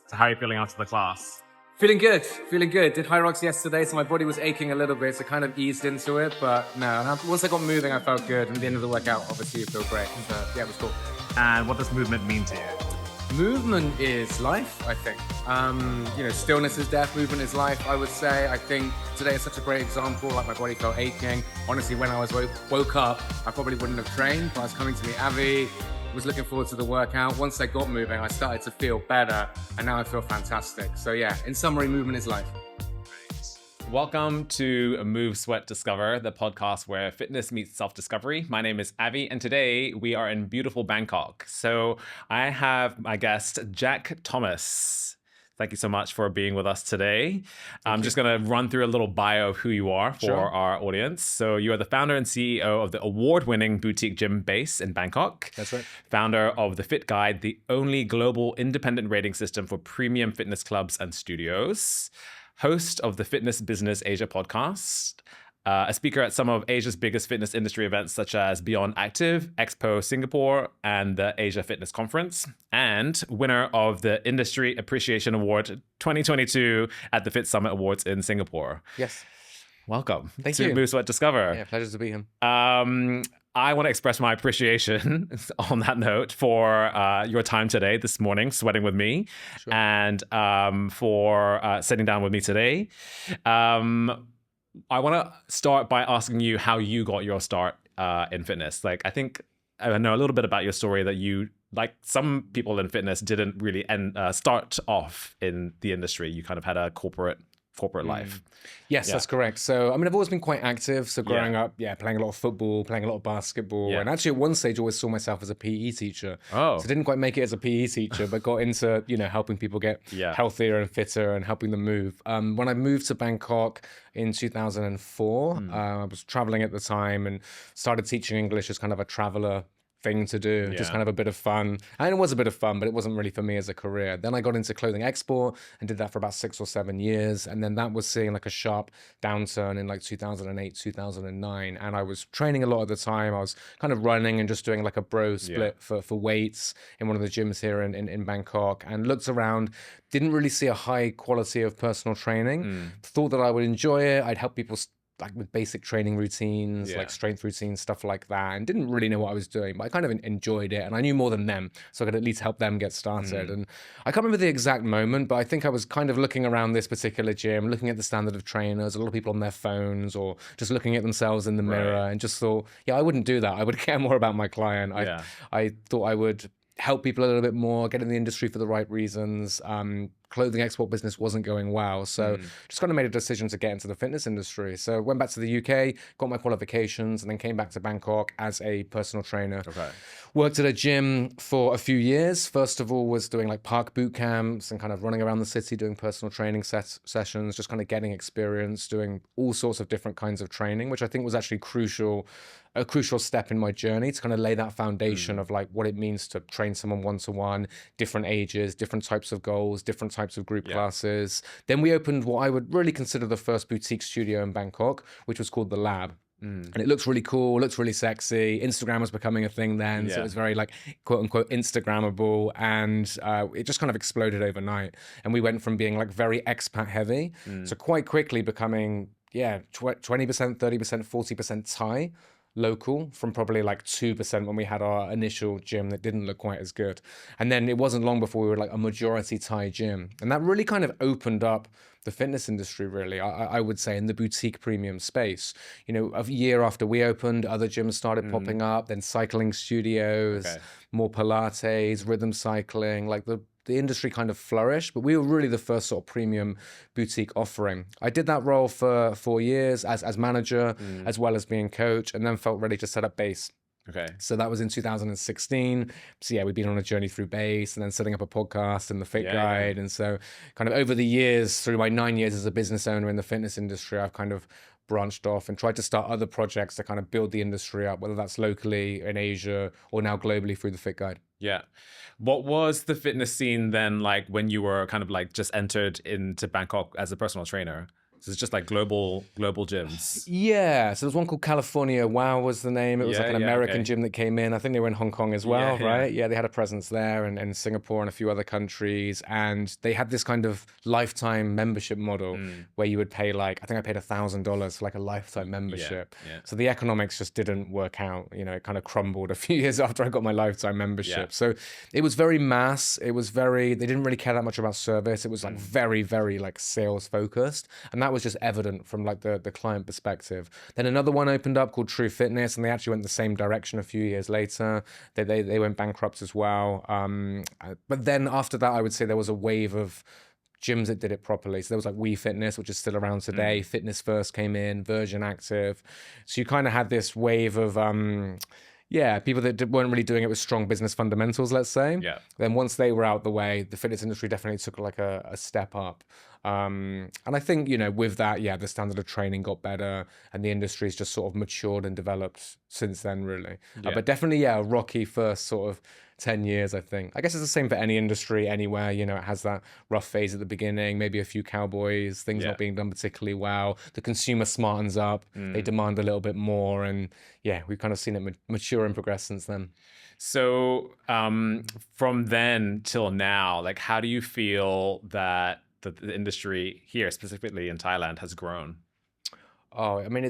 So how are you feeling after the class? Feeling good. Did Hyrox yesterday, so my body was aching a little bit, so kind of eased into it. But no, once I got moving, I felt good. And at the end of the workout, obviously, you feel great. So yeah, it was cool. And what does movement mean to you? Movement is life, I think. Stillness is death. Movement is life, I would say. I think today is such a great example. Like, my body felt aching. Honestly, when I was woke up, I probably wouldn't have trained, but I was coming to meet Avi. Was looking forward to the workout. Once I got moving, I started to feel better, and now I feel fantastic. So yeah, in summary, movement is life. Welcome to Move, Sweat, Discover, the podcast where fitness meets self-discovery. My name is Avi, and today we are in beautiful Bangkok. So I have my guest, Jack Thomas. Thank you so much for being with us today. I'm just going to run through a little bio of who you are for our audience. So you are the founder and CEO of the award-winning boutique gym base in Bangkok. That's right. Founder of The Fit Guide, the only global independent rating system for premium fitness clubs and studios. Host of the Fitness Business Asia podcast. A speaker at some of Asia's biggest fitness industry events, such as Beyond Active, Expo Singapore, and the Asia Fitness Conference, and winner of the Industry Appreciation Award 2022 at the Fit Summit Awards in Singapore. Yes. Welcome. Thank you. Move, Sweat, Discover. Yeah, pleasure to be here. I want to express my appreciation on that note for your time today, this morning, sweating with me, and for sitting down with me today. I want to start by asking you how you got your start in fitness. Like, I think I know a little bit about your story that you, like some people in fitness, didn't really start off in the industry. You kind of had a corporate life. Yes, that's correct. So, I've always been quite active. So growing up, playing a lot of football, playing a lot of basketball. And actually at one stage, I always saw myself as a PE teacher. So I didn't quite make it as a PE teacher, but got into, helping people get healthier and fitter and helping them move. When I moved to Bangkok in 2004, I was traveling at the time and started teaching English as kind of a traveler thing to do, just kind of a bit of fun. And it was a bit of fun, but it wasn't really for me as a career. Then I got into clothing export and did that for about 6 or 7 years. And then that was seeing like a sharp downturn in like 2008, 2009. And I was training a lot at the time. I was kind of running and just doing like a bro split for weights in one of the gyms here in Bangkok, and looked around, didn't really see a high quality of personal training. Thought that I would enjoy it. I'd help people like with basic training routines, like strength routines, stuff like that, and didn't really know what I was doing, but I kind of enjoyed it, and I knew more than them, so I could at least help them get started. And I can't remember the exact moment, but I think I was kind of looking around this particular gym, looking at the standard of trainers, a lot of people on their phones, or just looking at themselves in the mirror, and just thought, I wouldn't do that. I would care more about my client. I thought I would help people a little bit more, get in the industry for the right reasons. Clothing export business wasn't going well. So just kind of made a decision to get into the fitness industry. So went back to the UK, got my qualifications, and then came back to Bangkok as a personal trainer. Worked at a gym for a few years. First of all, was doing like park boot camps and kind of running around the city doing personal training sessions, just kind of getting experience, doing all sorts of different kinds of training, which I think was actually a crucial step in my journey to kind of lay that foundation of like what it means to train someone one-to-one, different ages, different types of goals, different types of group classes. Then we opened what I would really consider the first boutique studio in Bangkok, which was called The Lab. And it looks really cool, looks really sexy. Instagram was becoming a thing then, so it was very like quote unquote Instagrammable, and it just kind of exploded overnight. And we went from being like very expat heavy to quite quickly becoming 20%, 30%, 40% Thai local, from probably like 2% when we had our initial gym that didn't look quite as good. And then it wasn't long before we were like a majority Thai gym. And that really kind of opened up the fitness industry, really, I would say, in the boutique premium space. A year after we opened, other gyms started popping up, then cycling studios, more Pilates, rhythm cycling, like the industry kind of flourished, but we were really the first sort of premium boutique offering. I did that role for 4 years as manager, as well as being coach, and then felt ready to set up base. So that was in 2016. So we've been on a journey through base and then setting up a podcast and the Fit Guide. And so kind of over the years, through my 9 years as a business owner in the fitness industry, I've kind of branched off and tried to start other projects to kind of build the industry up, whether that's locally in Asia or now globally through the Fit Guide. What was the fitness scene then like when you were kind of like just entered into Bangkok as a personal trainer? So it's just like global gyms. Yeah, so there's one called California Wow was the name. It was like an American gym that came in. I think they were in Hong Kong as well, right? Yeah, they had a presence there and Singapore and a few other countries. And they had this kind of lifetime membership model where you would pay like, I think I paid $1,000 for like a lifetime membership. So the economics just didn't work out. You know, it kind of crumbled a few years after I got my lifetime membership. So it was very mass. It was very, they didn't really care that much about service. It was like very, very like sales focused. And that was just evident from like the client perspective. Then another one opened up called True Fitness, and they actually went the same direction a few years later. They went bankrupt as well. But then after that, I would say there was a wave of gyms that did it properly. So there was like We Fitness, which is still around today. Fitness First came in, Virgin Active. So you kind of had this wave of people that weren't really doing it with strong business fundamentals, let's say. Then once they were out the way, the fitness industry definitely took like a step up. And I think, you know, with that, the standard of training got better and the industry's just sort of matured and developed since then, really. But definitely, a rocky first sort of 10 years, I think. I guess it's the same for any industry anywhere. You know, it has that rough phase at the beginning, maybe a few cowboys, things not being done particularly well. The consumer smartens up, they demand a little bit more. And we've kind of seen it mature and progress since then. So from then till now, like, how do you feel that the industry here, specifically in Thailand, has grown? Oh, I mean,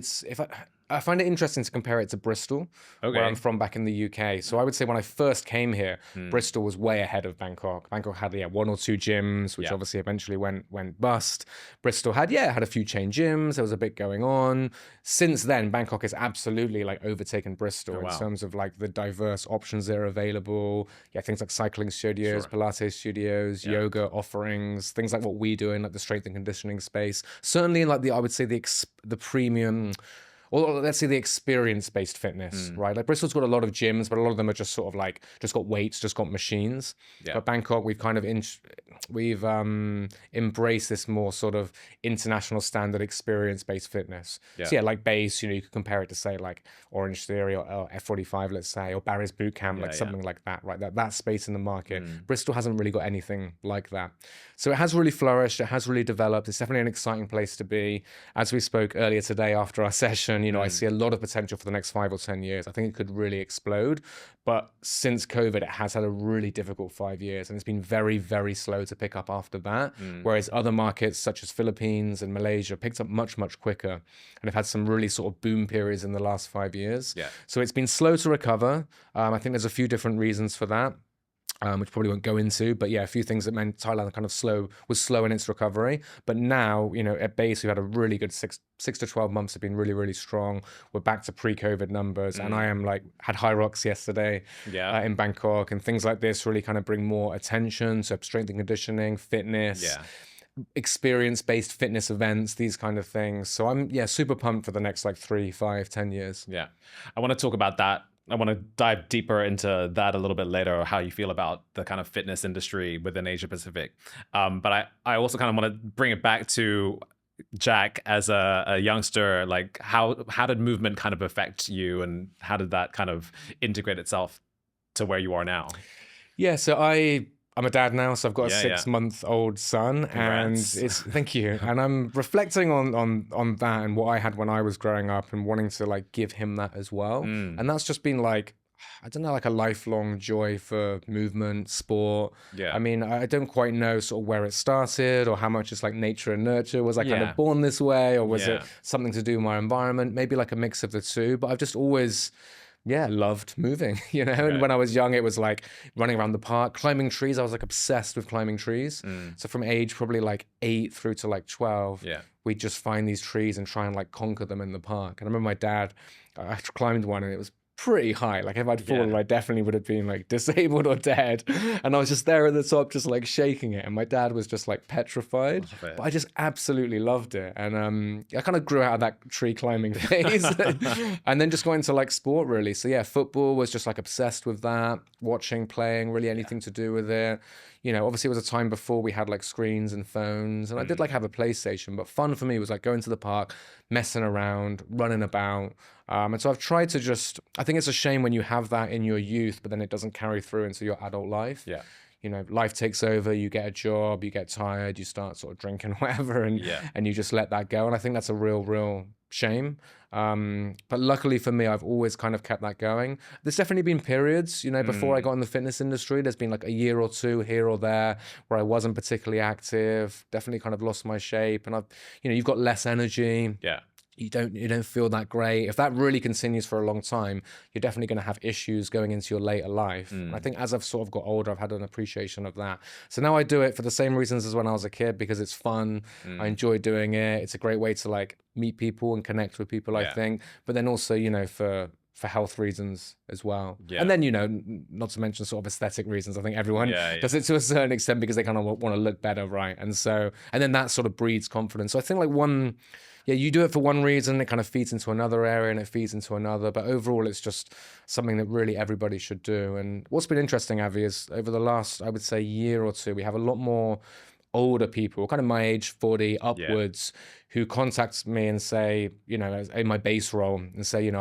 I find it interesting to compare it to Bristol, where I'm from back in the UK. So I would say when I first came here, Bristol was way ahead of Bangkok. Bangkok had one or two gyms, which obviously eventually went bust. Bristol had a few chain gyms. There was a bit going on. Since then, Bangkok has absolutely like overtaken Bristol in terms of like the diverse options that are available. Things like cycling studios, Pilates studios, yoga offerings, things like what we do in like the strength and conditioning space. Certainly in like I would say the premium, or let's say the experience-based fitness, right? Like Bristol's got a lot of gyms, but a lot of them are just sort of like, just got weights, just got machines. But Bangkok, we've kind of, embraced this more sort of international standard experience-based fitness. So like base, you know, you could compare it to say like Orange Theory or F45, let's say, or Barry's Bootcamp, like something like that, right? That space in the market. Bristol hasn't really got anything like that. So it has really flourished. It has really developed. It's definitely an exciting place to be. As we spoke earlier today after our session, you know, I see a lot of potential for the next 5 or 10 years. I think it could really explode. But since COVID, it has had a really difficult 5 years, and it's been very, very slow to pick up after that. Whereas other markets such as Philippines and Malaysia picked up much, much quicker, and have had some really sort of boom periods in the last 5 years. So it's been slow to recover. I think there's a few different reasons for that. Which probably won't go into, but a few things that meant Thailand was slow in its recovery. But now, you know, at base, we've had a really good six to 12 months have been really, really strong. We're back to pre-COVID numbers. And I am like, had Hyrox yesterday in Bangkok, and things like this really kind of bring more attention to strength and conditioning, fitness, experience-based fitness events, these kind of things. So I'm, super pumped for the next like 3, 5, 10 years. Yeah. I want to talk about that. I want to dive deeper into that a little bit later, how you feel about the kind of fitness industry within Asia Pacific. But I also kind of want to bring it back to Jack as a youngster. Like, how did movement kind of affect you, and how did that kind of integrate itself to where you are now? Yeah, so I'm a dad now, so I've got a 6-month-old son. Congrats. And thank you. And I'm reflecting on that and what I had when I was growing up, and wanting to like give him that as well. And that's just been like, I don't know, like a lifelong joy for movement, sport. I mean, I don't quite know sort of where it started, or how much it's like nature and nurture. Was I kind of born this way, or was it something to do with my environment? Maybe like a mix of the two, but I've just always loved moving, you know. And when I was young, it was like running around the park, climbing trees. I was like obsessed with climbing trees. So from age probably like 8 through to like 12, we'd just find these trees and try and like conquer them in the park. And I remember my dad, I climbed one, and it was pretty high. Like if I'd fallen, I definitely would have been like disabled or dead. And I was just there at the top, just like shaking it. And my dad was just like petrified. But I just absolutely loved it. And I kind of grew out of that tree climbing phase, and then just got into like sport really. So football was just like obsessed with that, watching, playing, really anything to do with it. You know, obviously it was a time before we had like screens and phones, and I did like have a PlayStation, but fun for me was like going to the park, messing around, running about. And so I've tried to I think it's a shame when you have that in your youth, but then it doesn't carry through into your adult life. You life takes over, you get a job, you get tired, you start sort of drinking whatever, and you just let that go. And I think that's a real shame. But luckily for me, I've always kind of kept that going. There's definitely been periods, before I got in the fitness industry, there's been like a year or two here or there where I wasn't particularly active, definitely kind of lost my shape, and you've got less energy. Yeah. You don't feel that great. If that really continues for a long time, you're definitely going to have issues going into your later life. And I think as I've sort of got older, I've had an appreciation of that. So now I do it for the same reasons as when I was a kid, because it's fun. I enjoy doing it. It's a great way to like meet people and connect with people, I think. But then also, for health reasons as well. Yeah. And then, not to mention sort of aesthetic reasons. I think everyone does it to a certain extent because they kind of want to look better, right? And then that sort of breeds confidence. So I think like you do it for one reason, it kind of feeds into another area and it feeds into another. But overall, it's just something that really everybody should do. And what's been interesting, Avi, is over the last, I would say, year or two, we have a lot more older people, kind of my age, 40 upwards, who contact me and say, in my base role, and say,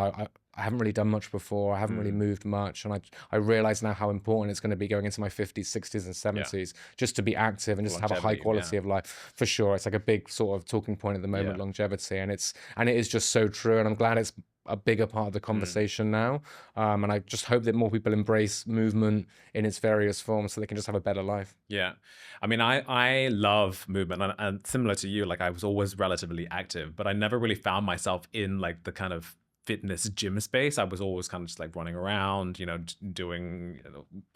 I haven't really done much before. I haven't really moved much. And I realize now how important it's going to be going into my 50s, 60s, and 70s just to be active and just have a high quality of life. For sure. It's like a big sort of talking point at the moment, longevity. And it is just so true. And I'm glad it's a bigger part of the conversation now. And I just hope that more people embrace movement in its various forms so they can just have a better life. Yeah. I mean, I love movement, and similar to you, like I was always relatively active, but I never really found myself in like the kind of fitness gym space. I was always kind of just like running around, doing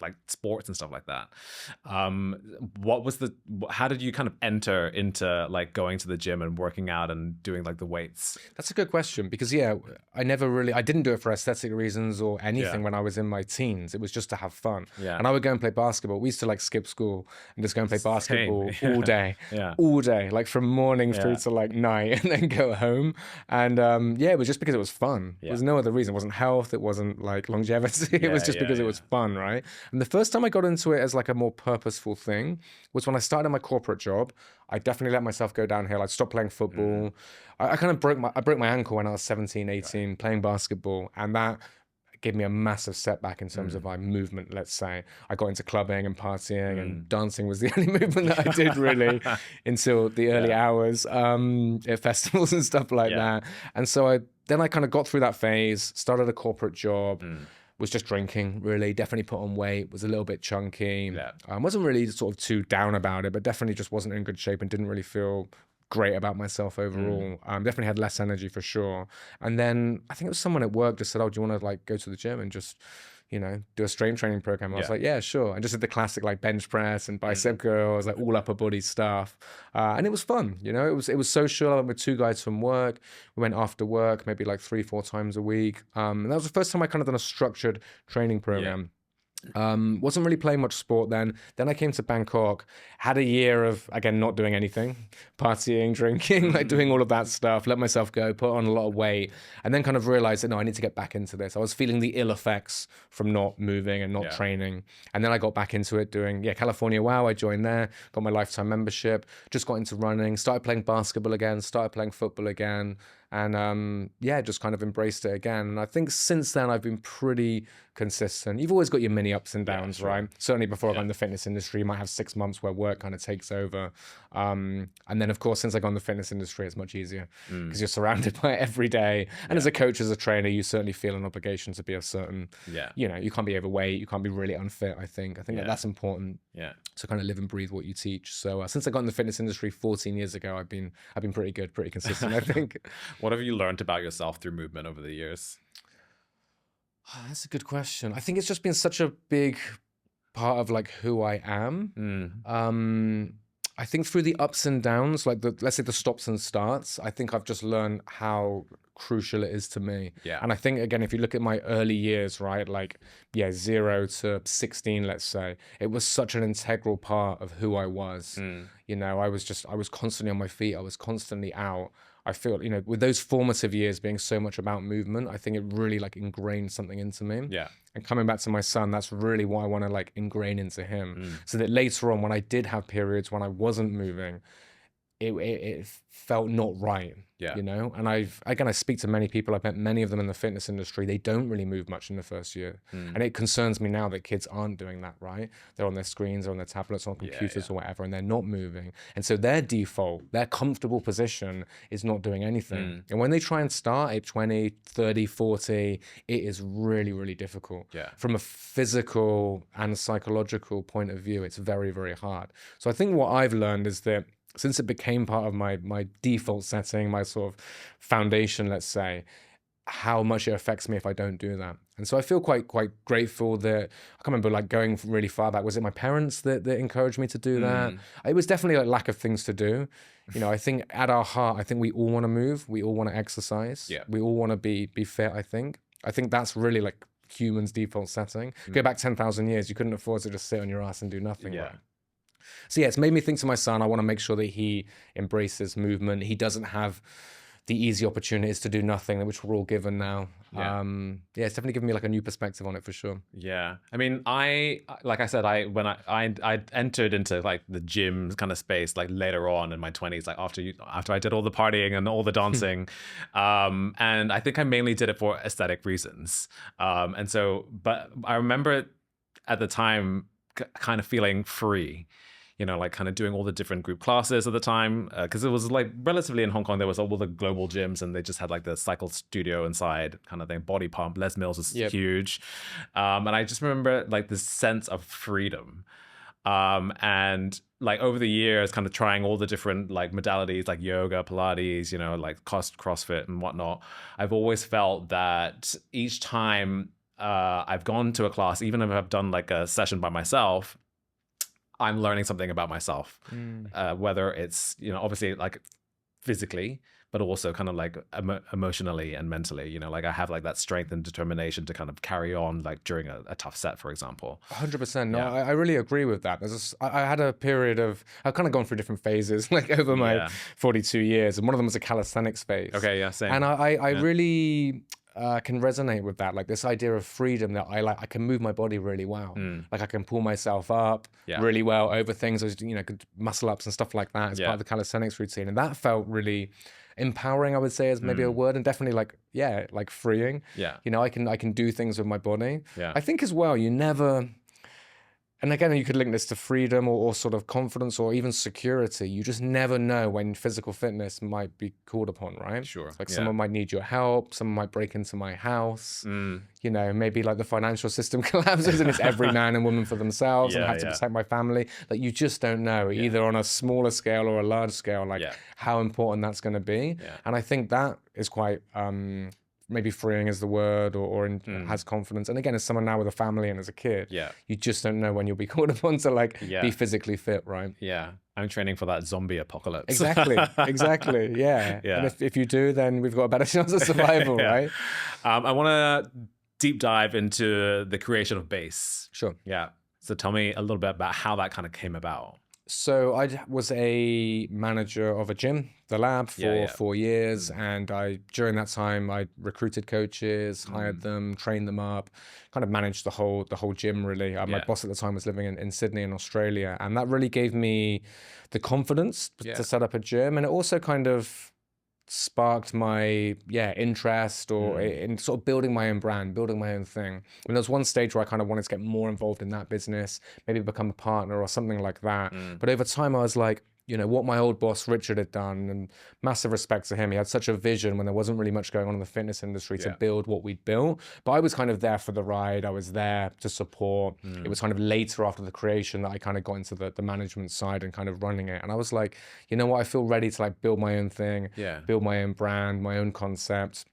like sports and stuff like that. How did you kind of enter into like going to the gym and working out and doing like the weights? That's a good question because I didn't do it for aesthetic reasons or anything when I was in my teens. It was just to have fun. Yeah. And I would go and play basketball. We used to like skip school and just go and play basketball all day, all day, like from morning through to like night, and then go home. And it was just because it was fun. There was no other reason. It wasn't health. It wasn't like longevity. It was just because it was fun, right? And the first time I got into it as like a more purposeful thing was when I started my corporate job. I definitely let myself go downhill. I stopped playing football. I kind of broke my ankle when I was 17, 18, playing basketball. And that gave me a massive setback in terms of my movement, let's say. I got into clubbing and partying and dancing was the only movement that I did really until the early hours at festivals and stuff like that. And so I kind of got through that phase, started a corporate job, was just drinking really, definitely put on weight, was a little bit chunky. Wasn't really sort of too down about it, but definitely just wasn't in good shape and didn't really feel great about myself overall. Definitely had less energy for sure. And then I think it was someone at work just said, "Oh, do you want to like go to the gym and just, do a strength training program?" I was like, "Yeah, sure." And just did the classic like bench press and bicep curls, like all upper body stuff. And it was fun, it was social. I went with two guys from work. We went after work, maybe like 3-4 times a week. And that was the first time I kind of done a structured training program. Wasn't really playing much sport then. Then I came to Bangkok, had a year of, again, not doing anything, partying, drinking, like doing all of that stuff, let myself go, put on a lot of weight, and then kind of realized that, no, I need to get back into this. I was feeling the ill effects from not moving and not training. And then I got back into it doing, California Wow, I joined there, got my lifetime membership, just got into running, started playing basketball again, started playing football again. And just kind of embraced it again. And I think since then I've been pretty consistent. You've always got your mini ups and downs, right? Certainly before I got in the fitness industry, you might have 6 months where work kind of takes over. And then of course, since I got in the fitness industry, it's much easier because you're surrounded by it every day. And as a coach, as a trainer, you certainly feel an obligation to be a certain, you can't be overweight, you can't be really unfit, I think. That's important to kind of live and breathe what you teach. So since I got in the fitness industry 14 years ago, I've been pretty good, pretty consistent, I think. What have you learned about yourself through movement over the years? That's a good question. I think it's just been such a big part of like who I am. I think through the ups and downs, like let's say the stops and starts, I think I've just learned how crucial it is to me. And I think, again, if you look at my early years, right, like, 0 to 16, let's say, it was such an integral part of who I was. I was constantly on my feet. I was constantly out. I feel, with those formative years being so much about movement, I think it really like ingrained something into me. And coming back to my son, that's really what I want to like ingrain into him. So that later on, when I did have periods when I wasn't moving, it felt not right. Yeah. You know, and I speak to many people. I've met many of them in the fitness industry. They don't really move much in the first year. And it concerns me now that kids aren't doing that, right? They're on their screens or on their tablets, on computers or whatever, and they're not moving. And so their default, their comfortable position is not doing anything. And when they try and start at 20, 30, 40, it is really, really difficult. Yeah. From a physical and psychological point of view, it's very, very hard. So I think what I've learned is that since it became part of my default setting, my sort of foundation, let's say, how much it affects me if I don't do that. And so I feel quite grateful that, I can't remember like going really far back. Was it my parents that encouraged me to do that? It was definitely like lack of things to do. You know, I think at our heart, I think we all want to move. We all want to exercise. Yeah. We all want to be fit, I think. I think that's really like humans' default setting. Go back 10,000 years, you couldn't afford to just sit on your ass and do nothing. Yeah. Right? So yeah, it's made me think to my son, I want to make sure that he embraces movement. He doesn't have the easy opportunities to do nothing, which we're all given now. Yeah. It's definitely given me like a new perspective on it for sure. Yeah. I mean, like I said, when I entered into like the gym kind of space, like later on in my 20s, like after I did all the partying and all the dancing. And I think I mainly did it for aesthetic reasons. But I remember at the time kind of feeling free. You know, like kind of doing all the different group classes at the time, because it was like relatively in Hong Kong, there was all the global gyms and they just had like the cycle studio inside kind of thing, body pump. Les Mills was huge. And I just remember like this sense of freedom. And like over the years, kind of trying all the different like modalities like yoga, Pilates, you know, like CrossFit and whatnot. I've always felt that each time I've gone to a class, even if I've done like a session by myself, I'm learning something about myself, whether it's, you know, obviously like physically, but also kind of like emotionally and mentally, you know, like I have like that strength and determination to kind of carry on like during a tough set, for example. 100%. No, I really agree with that. I had a period of, I've kind of gone through different phases like over my 42 years. And one of them was a calisthenics phase. Okay, yeah, same. And I really can resonate with that, like this idea of freedom that I can move my body really well. Like I can pull myself up really well over things, you know, muscle ups and stuff like that as part of the calisthenics routine. And that felt really empowering, I would say, is maybe a word, and definitely like freeing. Yeah. You know, I can do things with my body. Yeah. I think as well, you never, and again, you could link this to freedom or sort of confidence or even security. You just never know when physical fitness might be called upon, right? Sure. Like someone might need your help, someone might break into my house. You know, maybe like the financial system collapses and it's every man and woman for themselves and I have to protect my family. Like you just don't know, either on a smaller scale or a large scale, like how important that's going to be. And I think that is quite maybe freeing is the word, or has confidence. And again, as someone now with a family and as a kid, you just don't know when you'll be called upon to like be physically fit, right? Yeah. I'm training for that zombie apocalypse. Exactly. Yeah. And if you do, then we've got a better chance of survival, right? I want to deep dive into the creation of Base. Sure. Yeah. So tell me a little bit about how that kind of came about. So I was a manager of a gym, the Lab, for 4 years. And during that time, I recruited coaches, hired them, trained them up, kind of managed the whole gym, really. My boss at the time was living in Sydney in Australia. And that really gave me the confidence to set up a gym. And it also kind of sparked my interest or in sort of building my own brand, building my own thing. And there was one stage where I kind of wanted to get more involved in that business, maybe become a partner or something like that. But over time I was like, you know, what my old boss Richard had done, and massive respect to him. He had such a vision when there wasn't really much going on in the fitness industry to build what we'd built. But I was kind of there for the ride. I was there to support. It was kind of later after the creation that I kind of got into the management side and kind of running it. And I was like, you know what, I feel ready to like build my own thing, build my own brand, my own concept.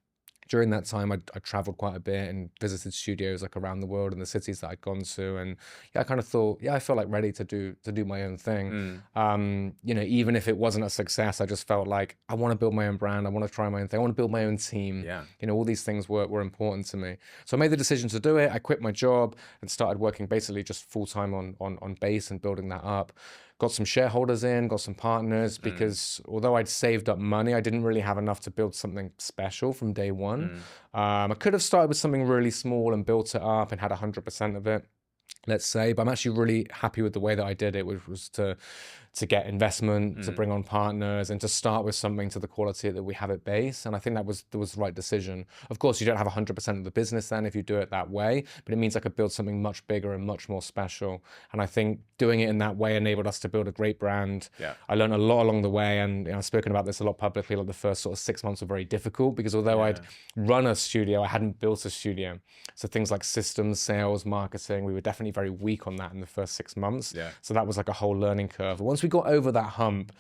During that time, I traveled quite a bit and visited studios like around the world in the cities that I'd gone to, and I kind of thought, I felt like ready to do my own thing. You know, even if it wasn't a success, I just felt like I want to build my own brand. I want to try my own thing. I want to build my own team. You know, all these things were important to me. So I made the decision to do it. I quit my job and started working basically just full time on Base and building that up. Got some shareholders in, got some partners, because although I'd saved up money, I didn't really have enough to build something special from day one. I could have started with something really small and built it up and had 100% of it. let's say, but I'm actually really happy with the way that I did it, which was to get investment, to bring on partners, and to start with something to the quality that we have at base. And I think that was the right decision. Of course, you don't have 100% of the business then if you do it that way, but it means I could build something much bigger and much more special. And I think doing it in that way enabled us to build a great brand. Yeah. I learned a lot along the way, and I've spoken about this a lot publicly. Like the first sort of 6 months were very difficult because although I'd run a studio, I hadn't built a studio. So things like systems, sales, marketing, we were definitely very weak on that in the first 6 months. Yeah. So that was like a whole learning curve. But once we got over that hump,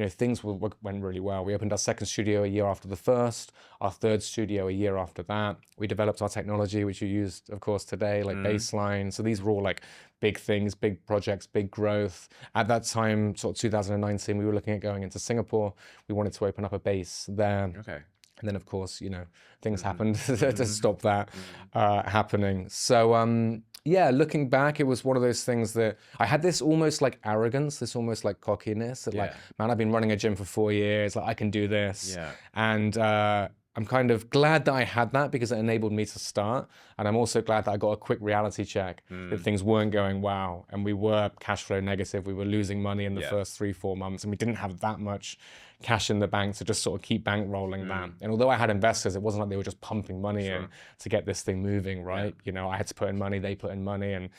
things went really well. We opened our second studio a year after the first, our third studio a year after that. We developed our technology, which you used, of course, today, like Baseline. So these were all like big things, big projects, big growth. At that time, sort of 2019, we were looking at going into Singapore. We wanted to open up a base there. Okay. And then, of course, things happened to stop that happening. So, yeah, looking back, it was one of those things that I had this almost like arrogance, this almost like cockiness that like, man, I've been running a gym for 4 years, like I can do this. Yeah. And I'm kind of glad that I had that because it enabled me to start. And I'm also glad that I got a quick reality check that things weren't going well. And we were cash flow negative. We were losing money in the first 3-4 months. And we didn't have that much cash in the bank to just sort of keep bankrolling that. And although I had investors, it wasn't like they were just pumping money in to get this thing moving, right? I had to put in money, they put in money. And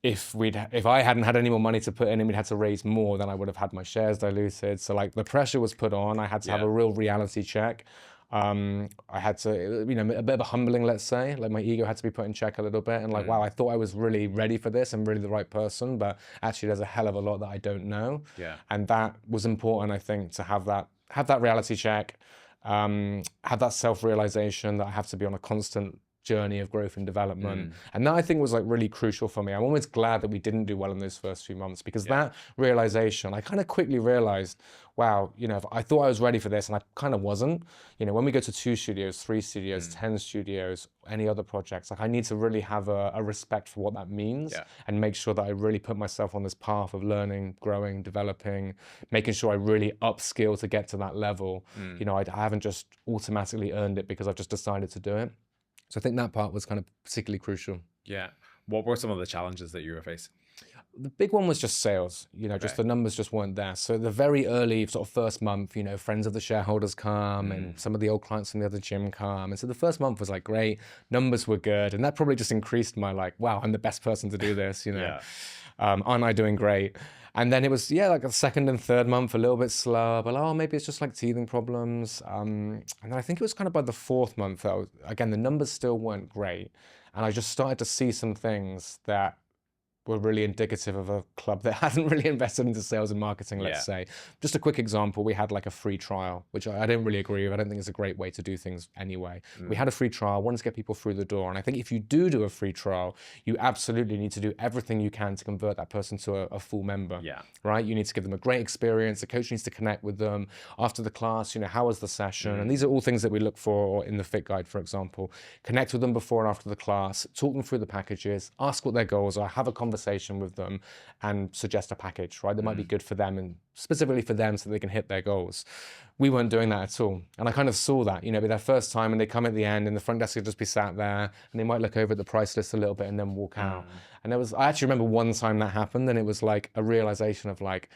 if I hadn't had any more money to put in and we'd had to raise more, then I would have had my shares diluted. So like the pressure was put on. I had to have a real reality check. I had to, a bit of a humbling, let's say, like my ego had to be put in check a little bit and like, wow, I thought I was really ready for this and really the right person, but actually there's a hell of a lot that I don't know. Yeah. And that was important, I think, to have that reality check, have that self-realization that I have to be on a constant journey of growth and development. And that I think was like really crucial for me. I'm always glad that we didn't do well in those first few months because that realization, I kind of quickly realized, wow, if I thought I was ready for this and I kind of wasn't. When we go to 2 studios, 3 studios, 10 studios, any other projects, like I need to really have a respect for what that means and make sure that I really put myself on this path of learning, growing, developing, making sure I really upskill to get to that level. I haven't just automatically earned it because I've just decided to do it. So I think that part was kind of particularly crucial. Yeah. What were some of the challenges that you were facing? The big one was just sales, just the numbers just weren't there. So the very early sort of first month, friends of the shareholders come and some of the old clients from the other gym come. And so the first month was like, great, numbers were good. And that probably just increased my like, wow, I'm the best person to do this, aren't I doing great? And then it was, like the second and third month, a little bit slower, but maybe it's just like teething problems. And then I think it was kind of by the fourth month that again, the numbers still weren't great. And I just started to see some things that were really indicative of a club that hadn't really invested into sales and marketing, let's say. Just a quick example, we had like a free trial, which I didn't really agree with. I don't think it's a great way to do things anyway. We had a free trial, wanted to get people through the door. And I think if you do a free trial, you absolutely need to do everything you can to convert that person to a full member, right? You need to give them a great experience. The coach needs to connect with them. After the class, how was the session? And these are all things that we look for in the Fit Guide, for example. Connect with them before and after the class, talk them through the packages, ask what their goals are, have a conversation with them and suggest a package, right? That might be good for them and specifically for them so they can hit their goals. We weren't doing that at all. And I kind of saw that, be their first time and they come at the end and the front desk would just be sat there and they might look over at the price list a little bit and then walk out. And I actually remember one time that happened and it was like a realization of like,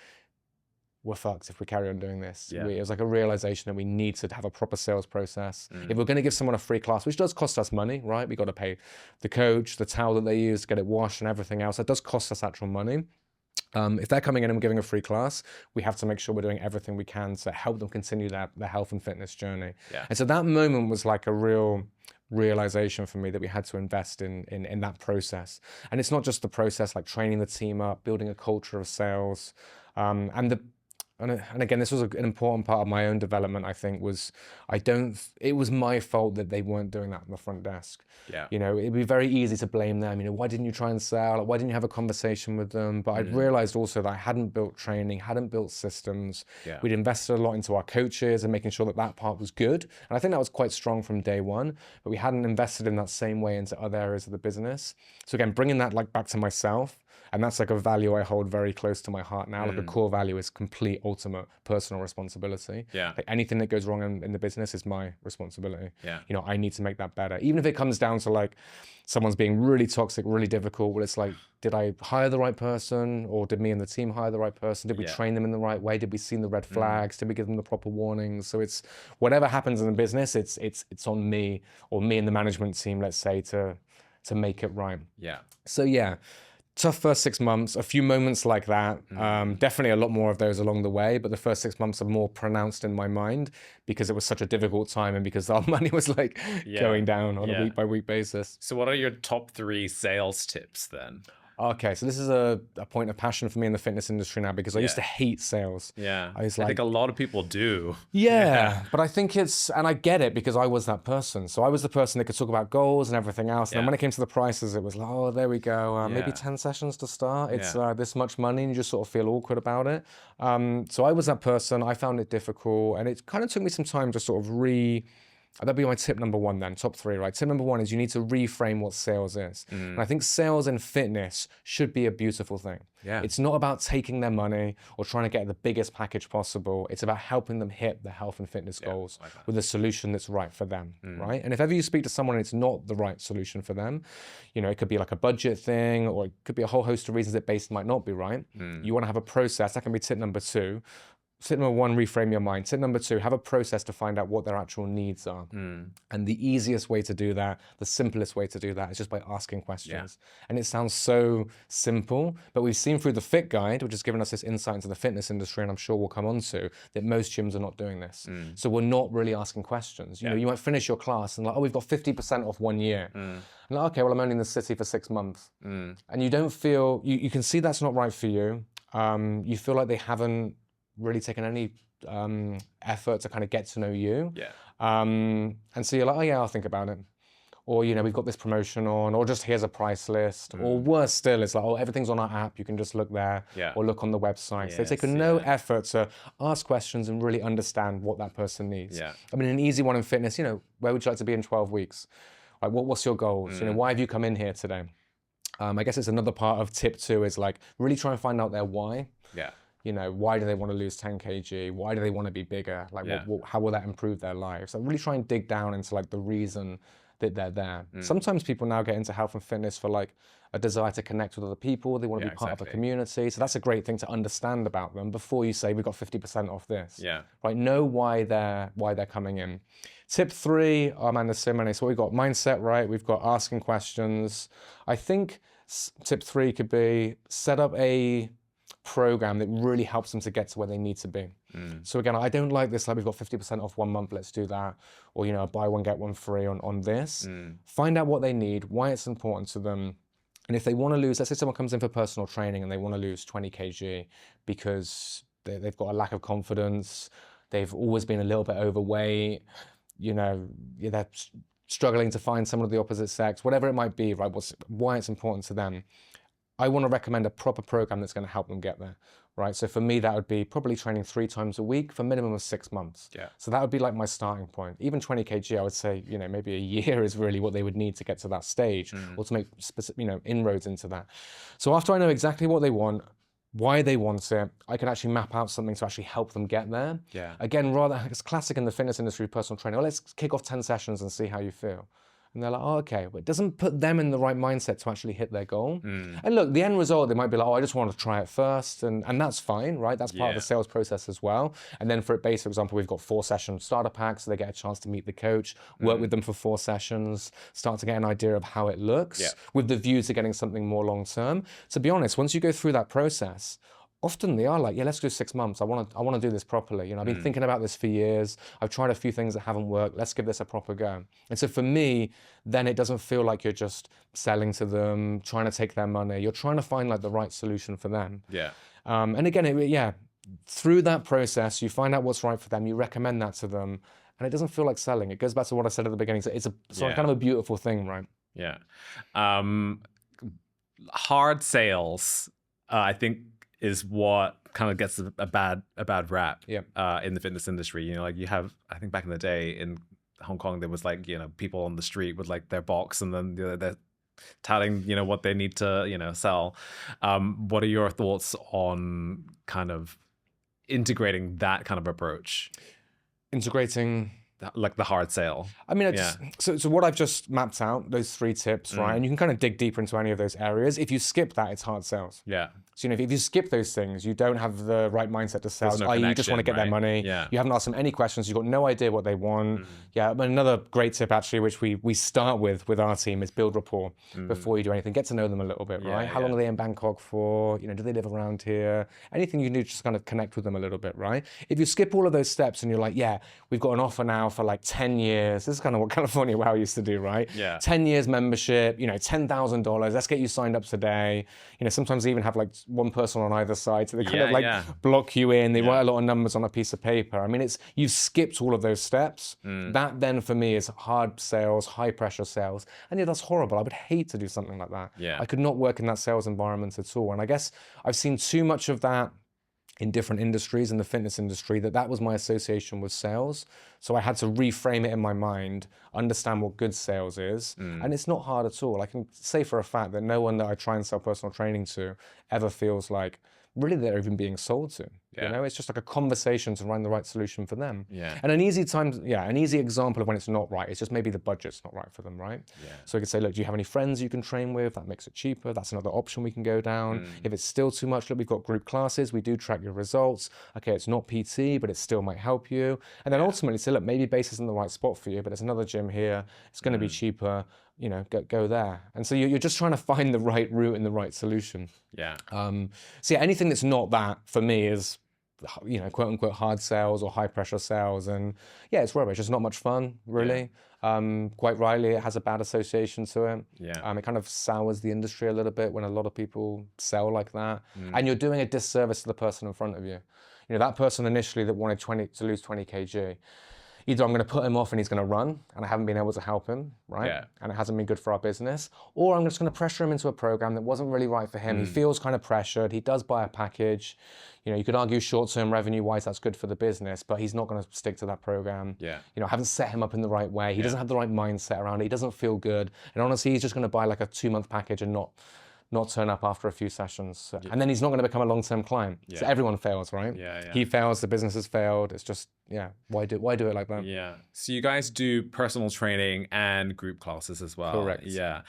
we're fucked if we carry on doing this. It was like a realization that we need to have a proper sales process. If we're going to give someone a free class, which does cost us money, right? We got to pay the coach, the towel that they use to get it washed and everything else. It does cost us actual money. If they're coming in and giving a free class, we have to make sure we're doing everything we can to help them continue their health and fitness journey. And so that moment was like a real realization for me that we had to invest in that process. And it's not just the process, like training the team up, building a culture of sales, and again, this was an important part of my own development, I think, it was my fault that they weren't doing that on the front desk. It'd be very easy to blame them. Why didn't you try and sell? Like, why didn't you have a conversation with them? But I realized also that I hadn't built training, hadn't built systems. We'd invested a lot into our coaches and making sure that part was good. And I think that was quite strong from day one, but we hadn't invested in that same way into other areas of the business. So again, bringing that like back to myself, and that's like a value I hold very close to my heart now. Like a core value is complete ultimate personal responsibility. Yeah. Like anything that goes wrong in the business is my responsibility. Yeah. You know, I need to make that better. Even if it comes down to like someone's being really toxic, really difficult, well, it's like, did I hire the right person, or did me and the team hire the right person? Did we train them in the right way? Did we see the red flags? Did we give them the proper warnings? So it's whatever happens in the business, it's on me, or me and the management team, let's say, to make it right. Yeah. So yeah, tough first 6 months, a few moments like that. Definitely a lot more of those along the way, but the first 6 months are more pronounced in my mind because it was such a difficult time and because our money was like going down on a week by week basis. So what are your top 3 sales tips then? Okay, so this is a point of passion for me in the fitness industry now, because I used to hate sales. Yeah, I was like, I think a lot of people do. Yeah, but I think and I get it, because I was that person. So I was the person that could talk about goals and everything else. And then when it came to the prices, it was like, oh, there we go. Maybe 10 sessions to start. It's this much money, and you just sort of feel awkward about it. So I was that person. I found it difficult, and it kind of took me some time to sort of that'd be my tip number 1 then, top 3, right? Tip number 1 is you need to reframe what sales is. And I think sales in fitness should be a beautiful thing. Yeah. It's not about taking their money or trying to get the biggest package possible. It's about helping them hit their health and fitness goals with a solution that's right for them, right? And if ever you speak to someone and it's not the right solution for them, you know, it could be like a budget thing, or it could be a whole host of reasons that base might not be right. You want to have a process. That can be tip number 2. Tip number 1, reframe your mind. Tip number 2, have a process to find out what their actual needs are. And the easiest way to do that, the simplest way to do that, is just by asking questions. And it sounds so simple, but we've seen through the Fit Guide, which has given us this insight into the fitness industry, and I'm sure we'll come on to, that most gyms are not doing this. So we're not really asking questions. You know, you might finish your class and like, oh, we've got 50% off 1 year. And like, okay, well, I'm only in the city for 6 months. And you don't feel, you can see that's not right for you. You feel like they haven't really taken any effort to kind of get to know you. And so you're like, oh yeah, I'll think about it. Or, you know, we've got this promotion on, or just here's a price list. Or worse still, it's like, oh, everything's on our app. You can just look there or look on the website. So they've taken no effort to ask questions and really understand what that person needs. I mean, an easy one in fitness, you know, where would you like to be in 12 weeks? Like, what's your goals? You know, why have you come in here today? I guess it's another part of tip 2 is like, really try and find out their why. You know, why do they want to lose 10 kg? Why do they want to be bigger? Like, how will that improve their lives? So really try and dig down into like the reason that they're there. Sometimes people now get into health and fitness for like a desire to connect with other people. They want to be part of a community. So that's a great thing to understand about them before you say, we've got 50% off this. Right, know why they're coming in. Tip 3, oh man, there's so many. So we've got mindset, right? We've got asking questions. I think tip 3 could be set up a program that really helps them to get to where they need to be. So again, I don't like this, like we've got 50% off 1 month, let's do that. Or, you know, buy one, get one free on this. Find out what they need, why it's important to them. And if they want to lose, let's say someone comes in for personal training and they want to lose 20 kg because they've got a lack of confidence, they've always been a little bit overweight, you know, they're struggling to find someone of the opposite sex, whatever it might be, right? Why it's important to them. I want to recommend a proper program that's going to help them get there, right? So for me, that would be probably training 3 times a week for a minimum of 6 months. So that would be like my starting point. Even 20 kg, I would say, you know, maybe a year is really what they would need to get to that stage or to make specific, you know, inroads into that. So after I know exactly what they want, why they want it, I can actually map out something to actually help them get there. Again, it's classic in the fitness industry, personal training. Well, let's kick off 10 sessions and see how you feel. And they're like, oh, okay, but it doesn't put them in the right mindset to actually hit their goal. And look, the end result, they might be like, oh, I just want to try it first. And that's fine, right? That's part of the sales process as well. And then for base, for example, we've got 4 session starter packs, so they get a chance to meet the coach, work with them for 4 sessions, start to get an idea of how it looks with the view to getting something more long-term. To be honest, once you go through that process, often they are like, yeah, let's do 6 months. I want to do this properly. You know, I've been thinking about this for years. I've tried a few things that haven't worked. Let's give this a proper go. And so for me, then it doesn't feel like you're just selling to them, trying to take their money. You're trying to find like the right solution for them. And again, through that process, you find out what's right for them. You recommend that to them, and it doesn't feel like selling. It goes back to what I said at the beginning. It's kind of a beautiful thing, right? Hard sales, I think, is what kind of gets a bad rap in the fitness industry. You know, like you have, I think back in the day in Hong Kong, there was like, you know, people on the street with like their box and then they're telling, you know, what they need to, you know, sell. What are your thoughts on kind of integrating that kind of approach? Integrating like the hard sale. I mean, so what I've just mapped out, those 3 tips, right? And you can kind of dig deeper into any of those areas. If you skip that, it's hard sales. Yeah. So, if you skip those things, you don't have the right mindset to sell. No you just want to get their money. Yeah. You haven't asked them any questions. You've got no idea what they want. Yeah, but another great tip, actually, which we start with our team is build rapport before you do anything. Get to know them a little bit, right? How long are they in Bangkok for? Do they live around here? Anything you can do to just kind of connect with them a little bit, right? If you skip all of those steps and you're like, yeah, we've got an offer now for like 10 years. This is kind of what California Wow used to do, right? Yeah. 10 years membership, $10,000. Let's get you signed up today. Sometimes they even have like one person on either side, so they kind of block you in. They write a lot of numbers on a piece of paper. I mean, you've skipped all of those steps. That then for me is hard sales, high pressure sales, and that's horrible. I would hate to do something like that. Yeah. I could not work in that sales environment at all. And I guess I've seen too much of that in different industries, in the fitness industry, that was my association with sales. So I had to reframe it in my mind, understand what good sales is. And it's not hard at all. I can say for a fact that no one that I try and sell personal training to ever feels like really they're even being sold to. It's just like a conversation to find the right solution for them. Yeah. And an easy example of when it's not right is just maybe the budget's not right for them, right? Yeah. So we could say, look, do you have any friends you can train with? That makes it cheaper. That's another option we can go down. If it's still too much, look, we've got group classes. We do track your results. Okay, it's not PT, but it still might help you. And then ultimately say, look, maybe base isn't the right spot for you, but there's another gym here. It's going to be cheaper. Go there. And so you're just trying to find the right route and the right solution. Yeah. So anything that's not that for me is, quote unquote hard sales or high pressure sales. And it's rubbish. It's not much fun, really. Quite rightly, it has a bad association to it. Yeah. It kind of sours the industry a little bit when a lot of people sell like that. And you're doing a disservice to the person in front of you. That person initially that wanted to lose 20 kg. Either I'm going to put him off and he's going to run and I haven't been able to help him, right? Yeah. And it hasn't been good for our business. Or I'm just going to pressure him into a program that wasn't really right for him. He feels kind of pressured. He does buy a package. You could argue short-term revenue-wise, that's good for the business, but he's not going to stick to that program. Yeah. I haven't set him up in the right way. He doesn't have the right mindset around it. He doesn't feel good. And honestly, he's just going to buy like a 2-month package and not turn up after a few sessions. And then he's not going to become a long-term client. So everyone fails, right? Yeah. He fails, the business has failed. It's just, why do it like that? Yeah. So you guys do personal training and group classes as well. Correct. Yeah.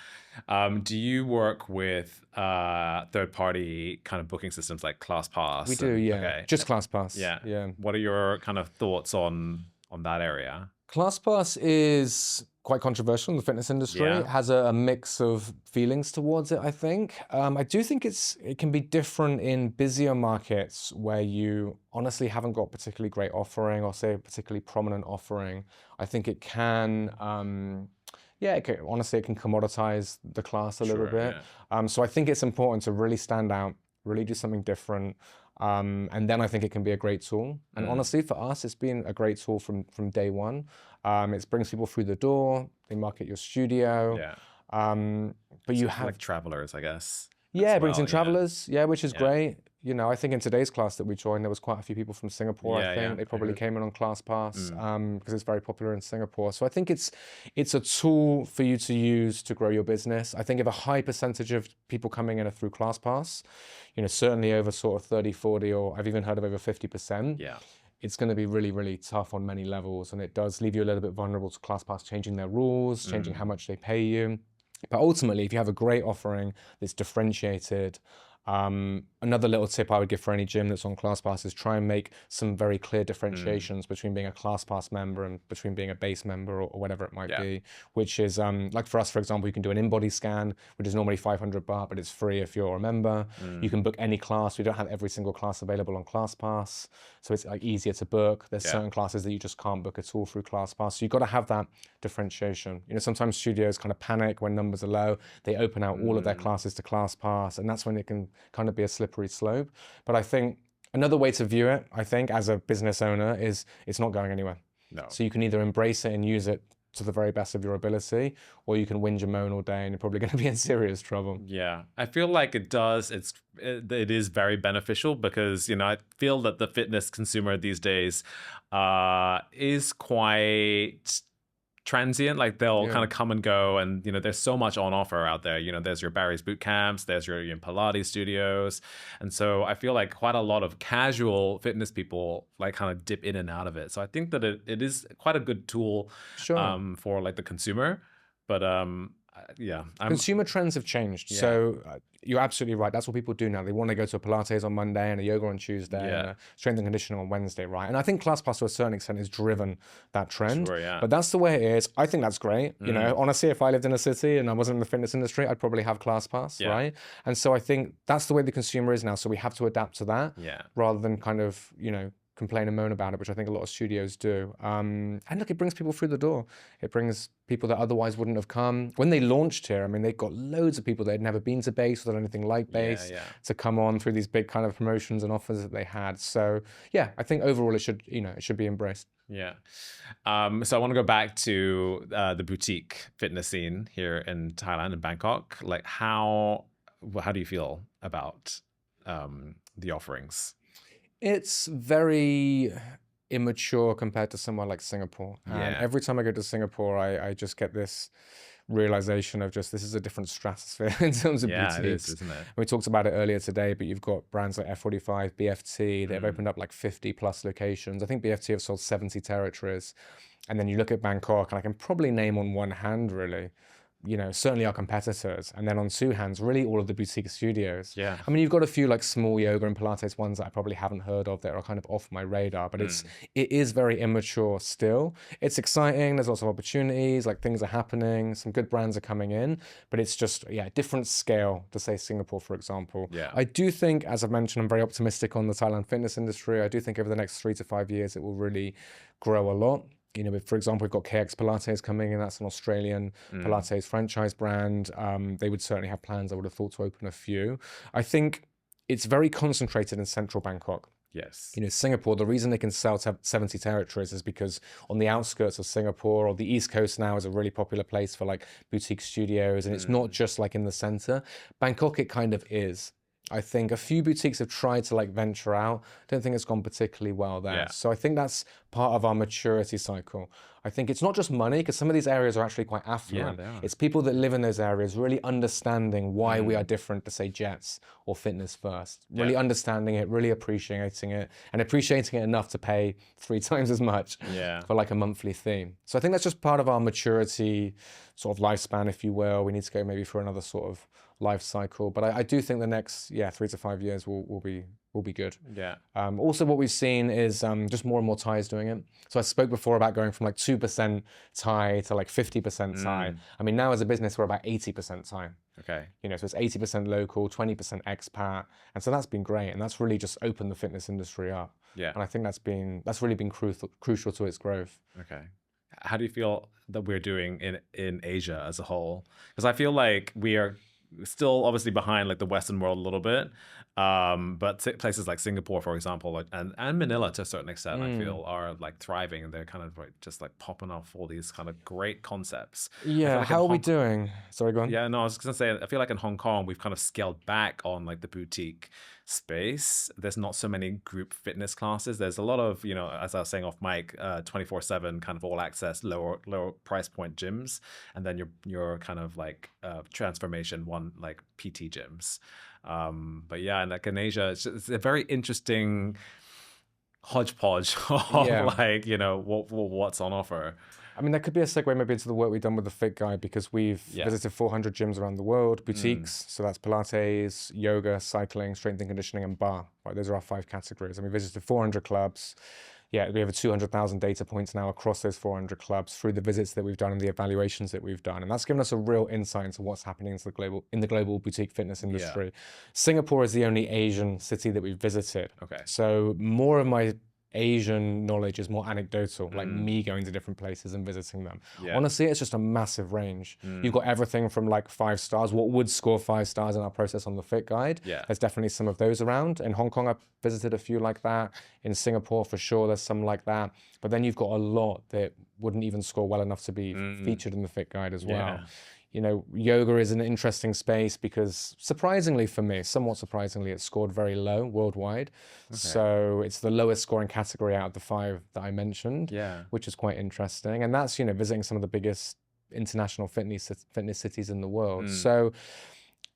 Do you work with third-party kind of booking systems like ClassPass? We do, yeah. Okay. Just ClassPass. Yeah. What are your kind of thoughts on that area? ClassPass is quite controversial in the fitness industry. It has a mix of feelings towards it, I think. I do think it can be different in busier markets where you honestly haven't got particularly great offering or say a particularly prominent offering. I think it can, it can commoditize the class a little bit. Yeah. So I think it's important to really stand out, really do something different. And then I think it can be a great tool. And honestly, for us, it's been a great tool from day one. It brings people through the door. They market your studio. Yeah. But so you have like travelers, I guess. Yeah, it brings in travelers. Yeah, which is great. I think in today's class that we joined, there was quite a few people from Singapore. I think they probably came in on ClassPass because it's very popular in Singapore. So I think it's a tool for you to use to grow your business. I think if a high percentage of people coming in are through ClassPass, certainly over sort of 30, 40, or I've even heard of over 50%. Yeah. It's going to be really, really tough on many levels, and it does leave you a little bit vulnerable to ClassPass changing their rules, changing how much they pay you. But ultimately, if you have a great offering that's differentiated, another little tip I would give for any gym that's on ClassPass is try and make some very clear differentiations between being a ClassPass member and between being a base member or whatever it might be, which is like for us, for example, you can do an in-body scan, which is normally 500 baht, but it's free if you're a member. You can book any class. We don't have every single class available on ClassPass, so it's like easier to book. There's certain classes that you just can't book at all through ClassPass. So you've got to have that differentiation. Sometimes studios kind of panic when numbers are low. They open out all of their classes to ClassPass, and that's when it can kind of be a slippery slope. But I think another way to view it, I think, as a business owner is it's not going anywhere. No. So you can either embrace it and use it to the very best of your ability, or you can whinge and moan all day and you're probably going to be in serious trouble. Yeah, I feel like it is very beneficial because, I feel that the fitness consumer these days is quite transient. Like they'll kind of come and go, and there's so much on offer out there. There's your Barry's boot camps, there's your Pilates studios, and so I feel like quite a lot of casual fitness people like kind of dip in and out of it. So I think that it is quite a good tool for like the consumer, but yeah, consumer trends have changed. Yeah. So you're absolutely right. That's what people do now. They want to go to a Pilates on Monday and a yoga on Tuesday and a strength and conditioning on Wednesday, right? And I think ClassPass to a certain extent has driven that trend. Sure, yeah. But that's the way it is. I think that's great. Honestly, if I lived in a city and I wasn't in the fitness industry, I'd probably have ClassPass, right? And so I think that's the way the consumer is now. So we have to adapt to that rather than kind of, complain and moan about it, which I think a lot of studios do. And look, it brings people through the door. It brings people that otherwise wouldn't have come. When they launched here, I mean, they got loads of people that had never been to base or done anything like base to come on through these big kind of promotions and offers that they had. So yeah, I think overall it should be embraced. Yeah. So I want to go back to the boutique fitness scene here in Thailand, in Bangkok. Like how do you feel about the offerings? It's very immature compared to somewhere like Singapore. And every time I go to Singapore, I just get this realization of just this is a different stratosphere in terms of boutiques. It is, isn't it? We talked about it earlier today, but you've got brands like F45, BFT. They've opened up like 50 plus locations. I think BFT have sold 70 territories. And then you look at Bangkok, and I can probably name on one hand, really, certainly our competitors, and then on two hands, really all of the boutique studios. Yeah. I mean, you've got a few like small yoga and Pilates ones that I probably haven't heard of that are kind of off my radar, but it is very immature still. It's exciting. There's lots of opportunities, like things are happening. Some good brands are coming in, but it's just, different scale to say Singapore, for example. Yeah. I do think, as I've mentioned, I'm very optimistic on the Thailand fitness industry. I do think over the next 3 to 5 years, it will really grow a lot. For example, we've got KX Pilates coming in. That's an Australian Pilates franchise brand. They would certainly have plans, I would have thought, to open a few. I think it's very concentrated in central Bangkok. Yes. Singapore, the reason they can sell 70 territories is because on the outskirts of Singapore, or the East Coast now is a really popular place for like boutique studios. And it's not just like in the center. Bangkok, it kind of is. I think a few boutiques have tried to like venture out. Don't think it's gone particularly well there. Yeah. So I think that's part of our maturity cycle. I think it's not just money, because some of these areas are actually quite affluent. Yeah, they are. It's people that live in those areas really understanding why we are different to say Jets or Fitness First. Really understanding it, really appreciating it, and appreciating it enough to pay 3 times as much for like a monthly theme. So I think that's just part of our maturity sort of lifespan, if you will. We need to go maybe for another sort of life cycle, but I do think the next 3 to 5 years will be good. Yeah. Also, what we've seen is just more and more Thais doing it. So I spoke before about going from like 2% Thai to like 50% Thai. I mean, now as a business, we're about 80% Thai. Okay. So it's 80% local, 20% expat, and so that's been great, and that's really just opened the fitness industry up. Yeah. And I think that's really been crucial to its growth. Okay. How do you feel that we're doing in Asia as a whole? Because I feel like we are still obviously behind like the Western world a little bit, but places like Singapore, for example, and Manila to a certain extent, I feel are like thriving, and they're kind of like just like popping off all these kind of great concepts. Yeah, like how are we doing? Sorry, go on. Yeah, no, I was gonna say, I feel like in Hong Kong we've kind of scaled back on like the boutique space. There's not so many group fitness classes. There's a lot of, as I was saying off mic, 24/7 kind of all access, lower price point gyms, and then your kind of like transformation one like PT gyms. But yeah, and like in Asia, it's a very interesting hodgepodge of like, what's on offer. I mean, that could be a segue maybe into the work we've done with the Fit Guide, because we've visited 400 gyms around the world, boutiques. So that's Pilates, yoga, cycling, strength and conditioning, and bar. Right, those are our 5 categories. And we visited 400 clubs. Yeah, we have 200,000 data points now across those 400 clubs through the visits that we've done and the evaluations that we've done. And that's given us a real insight into what's happening in the global boutique fitness industry. Singapore is the only Asian city that we've visited. Okay. So more of my Asian knowledge is more anecdotal, like me going to different places and visiting them. Yeah. Honestly, it's just a massive range. You've got everything from like 5 stars, what would score 5 stars in our process on the Fit Guide. Yeah. There's definitely some of those around. In Hong Kong, I've visited a few like that. In Singapore, for sure, there's some like that. But then you've got a lot that wouldn't even score well enough to be featured in the Fit Guide as well. Yoga is an interesting space because surprisingly for me, somewhat surprisingly, it scored very low worldwide. Okay. So it's the lowest scoring category out of the 5 that I mentioned, which is quite interesting. And that's, visiting some of the biggest international fitness cities in the world. So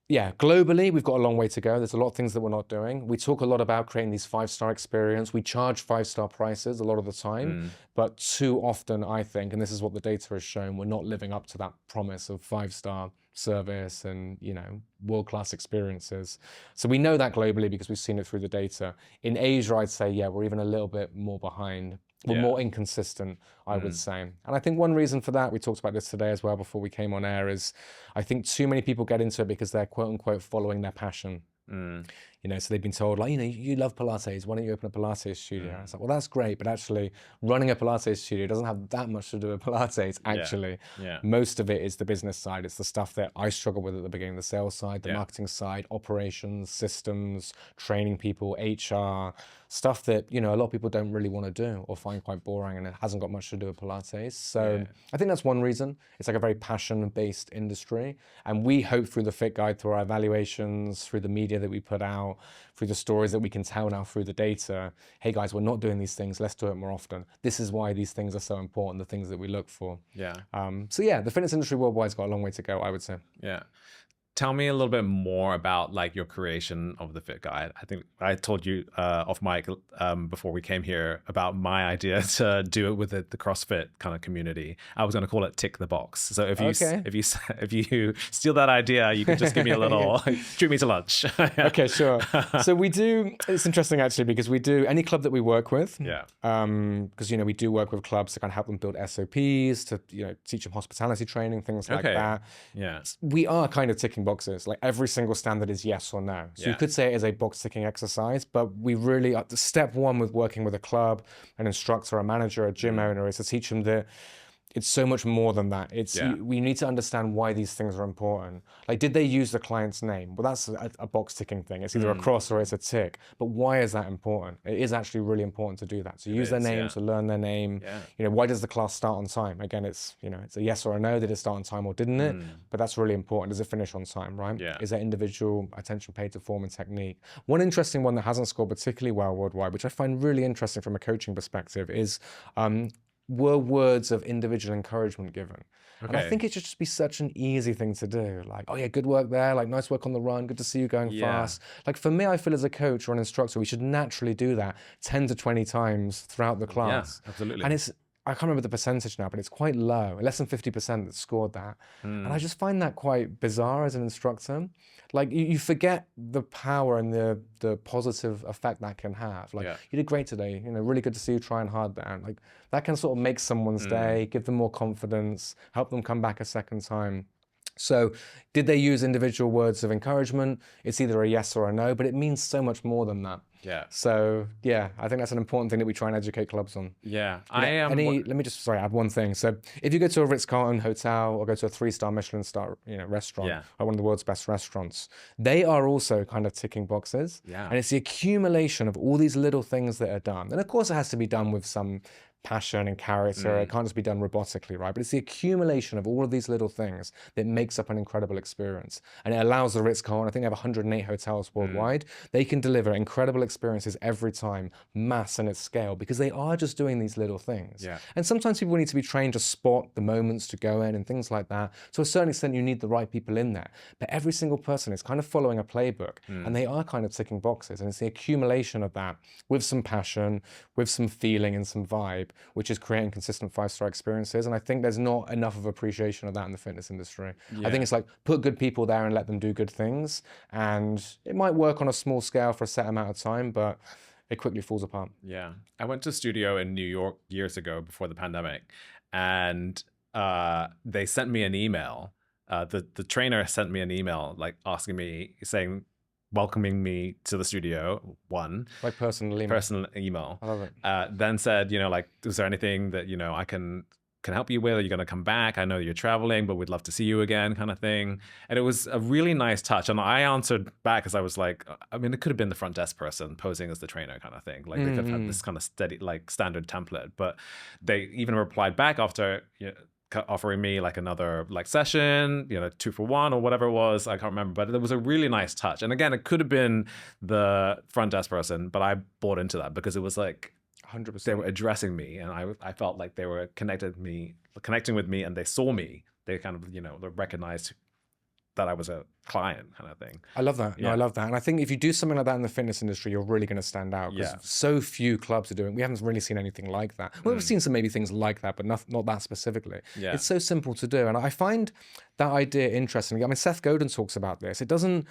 yeah, globally, we've got a long way to go. There's a lot of things that we're not doing. We talk a lot about creating these 5-star experience. We charge 5-star prices a lot of the time, but too often, I think, and this is what the data has shown, we're not living up to that promise of 5-star service and, world-class experiences. So we know that globally because we've seen it through the data. In Asia, I'd say, yeah, we're even a little bit more behind. We're more inconsistent, I would say. And I think one reason for that, we talked about this today as well before we came on air, is I think too many people get into it because they're quote unquote following their passion. So they've been told, like, you love Pilates, why don't you open a Pilates studio? It's like, well, that's great, but actually running a Pilates studio doesn't have that much to do with Pilates, actually. Most of it is the business side. It's the stuff that I struggled with at the beginning, the sales side, the marketing side, operations, systems, training people, HR, stuff that, a lot of people don't really want to do or find quite boring, and it hasn't got much to do with Pilates. So I think that's one reason. It's like a very passion-based industry. And we hope through the Fit Guide, through our evaluations, through the media that we put out, through the stories that we can tell now through the data, hey guys, we're not doing these things, let's do it more often. This is why these things are so important, the things that we look for. So yeah, the fitness industry worldwide's got a long way to go, I would say. Tell me a little bit more about like your creation of the Fit Guide. I think I told you off mic before we came here about my idea to do it with the CrossFit kind of community. I was going to call it Tick the Box. So if you steal that idea, you can just give me a little treat me to lunch. Okay, sure. So we do. It's interesting actually because we do any club that we work with. Because we do work with clubs to kind of help them build SOPs, to teach them hospitality training, things like that. We are kind of ticking boxes. Like every single standard is yes or no. So you could say it is a box ticking exercise, but we really, step one with working with a club, an instructor, a manager, a gym owner, is to teach them that it's so much more than that. We need to understand why these things are important. Like, did they use the client's name? Well, that's a box ticking thing. It's either a cross or it's a tick. But why is that important? It is actually really important to do that. To use their name, to learn their name. Why does the class start on time? Again, it's a yes or a no. Did it start on time or didn't it? But that's really important. Does it finish on time, right? Is there individual attention paid to form and technique? One interesting one that hasn't scored particularly well worldwide, which I find really interesting from a coaching perspective, is were words of individual encouragement given. And I think it should just be such an easy thing to do. Like, oh yeah, good work there. Like, nice work on the run. Good to see you going fast. Like, for me, I feel as a coach or an instructor, we should naturally do that 10 to 20 times throughout the class. Yeah, absolutely. And I can't remember the percentage now, but it's quite low, less than 50% that scored that. And I just find that quite bizarre as an instructor. Like, you forget the power and the positive effect that can have. Like, you did great today, really good to see you trying hard there. Like, that can sort of make someone's day, give them more confidence, help them come back a second time. So did they use individual words of encouragement? It's either a yes or a no, but it means so much more than that. So yeah, I think that's an important thing that we try and educate clubs on. Let me just add one thing. So if you go to a Ritz-Carlton hotel or go to a 3-star Michelin star restaurant, or one of the world's best restaurants, they are also kind of ticking boxes. And it's the accumulation of all these little things that are done. And of course it has to be done with some passion and character. It can't just be done robotically, right? But it's the accumulation of all of these little things that makes up an incredible experience. And it allows the Ritz-Carlton, I think they have 108 hotels worldwide. They can deliver incredible experiences every time, mass and at scale, because they are just doing these little things. And sometimes people need to be trained to spot the moments to go in and things like that. To a certain extent, you need the right people in there. But every single person is kind of following a playbook, and they are kind of ticking boxes. And it's the accumulation of that with some passion, with some feeling and some vibe, which is creating consistent 5-star experiences. And I think there's not enough of appreciation of that in the fitness industry. I think it's like, put good people there and let them do good things. And it might work on a small scale for a set amount of time, but it quickly falls apart. I went to a studio in New York years ago before the pandemic, and they sent me an email. The trainer sent me an email, like asking me, welcoming me to the studio, like personal email. I love it. Then said, like, is there anything that I can help you with? Are you going to come back? I know you're traveling, but we'd love to see you again, kind of thing. And it was a really nice touch. And I answered back because I was like, I mean, it could have been the front desk person posing as the trainer, kind of thing. Like, they could have had this kind of steady, like, standard template. But they even replied back after offering me like another like session, 2 for 1 or whatever it was. I can't remember, but it was a really nice touch. And again, it could have been the front desk person, but I bought into that because it was like 100%. They were addressing me, and I felt like they were connecting with me, and they saw me. They kind of they recognized that I was a client, kind of thing. I love that. No, I love that. And I think if you do something like that in the fitness industry, you're really going to stand out, because so few clubs are doing. We haven't really seen anything like that. Well, we've seen some maybe things like that, but not that specifically. Yeah. It's so simple to do, and I find that idea interesting. I mean, Seth Godin talks about this. It doesn't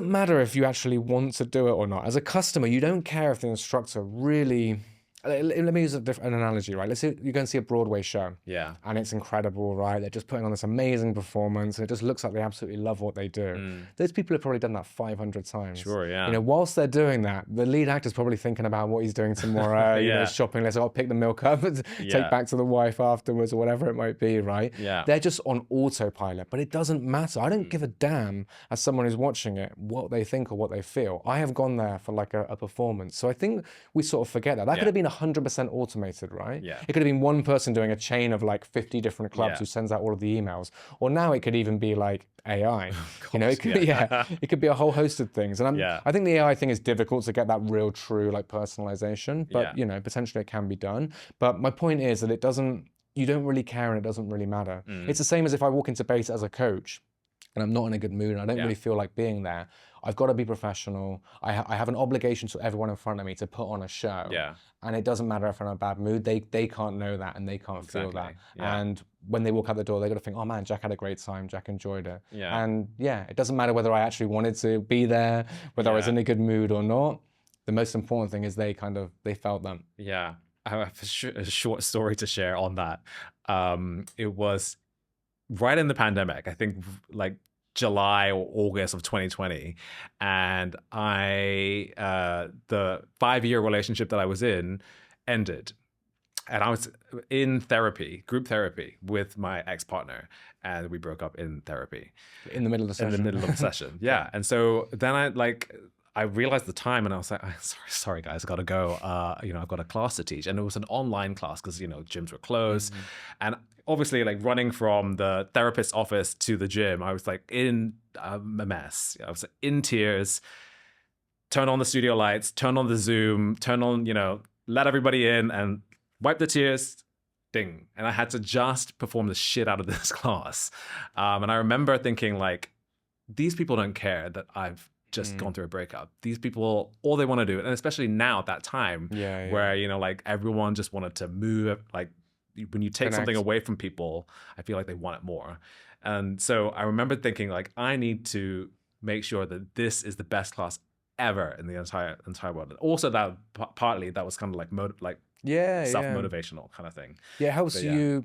matter if you actually want to do it or not. As a customer, you don't care if the instructor really. Let me use an analogy, right? Let's say you go and see a Broadway show. Yeah. And it's incredible, right? They're just putting on this amazing performance, and it just looks like they absolutely love what they do. Those people have probably done that 500 times. Sure, yeah. Whilst they're doing that, the lead actor's probably thinking about what he's doing tomorrow, shopping list, I'll pick the milk up and take back to the wife afterwards, or whatever it might be, right? Yeah. They're just on autopilot, but it doesn't matter. I don't give a damn, as someone who's watching it, what they think or what they feel. I have gone there for like a performance. So I think we sort of forget that. That could have been 100% automated, right? Yeah. It could have been one person doing a chain of like 50 different clubs who sends out all of the emails. Or now it could even be like AI. It could it could be a whole host of things. And I think the AI thing is difficult to get that real true like personalization, but potentially it can be done. But my point is that you don't really care, and it doesn't really matter. It's the same as if I walk into base as a coach and I'm not in a good mood and I don't really feel like being there. I've got to be professional. I have an obligation to everyone in front of me to put on a show. Yeah. And it doesn't matter if I'm in a bad mood. They can't know that, and they can't feel that. Yeah. And when they walk out the door, they got to think, oh man, Jack had a great time. Jack enjoyed it. Yeah. And it doesn't matter whether I actually wanted to be there, whether I was in a good mood or not. The most important thing is they felt that. Yeah. I have a short story to share on that. It was right in the pandemic, I think like July or August of 2020. And the 5-year relationship that I was in ended. And I was in group therapy with my ex-partner, and we broke up in therapy. In the middle of the session. In the middle of the session, yeah. And so then I realized the time, and I was like, sorry guys, I gotta go. I've got a class to teach. And it was an online class because, gyms were closed. And obviously, like running from the therapist's office to the gym, I was like in a mess. I was in tears. Turn on the studio lights, turn on the Zoom, turn on, let everybody in and wipe the tears, ding. And I had to just perform the shit out of this class. And I remember thinking like, these people don't care that I've just gone through a breakup. These people, all they want to do, and especially now at that time where, like everyone just wanted to move, like when you take something away from people, I feel like they want it more. And so I remember thinking like, I need to make sure that this is the best class ever in the entire world. And also that partly that was kind of like self-motivational kind of thing. Yeah, it helps you.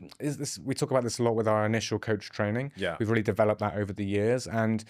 We talk about this a lot with our initial coach training. Yeah. We've really developed that over the years. And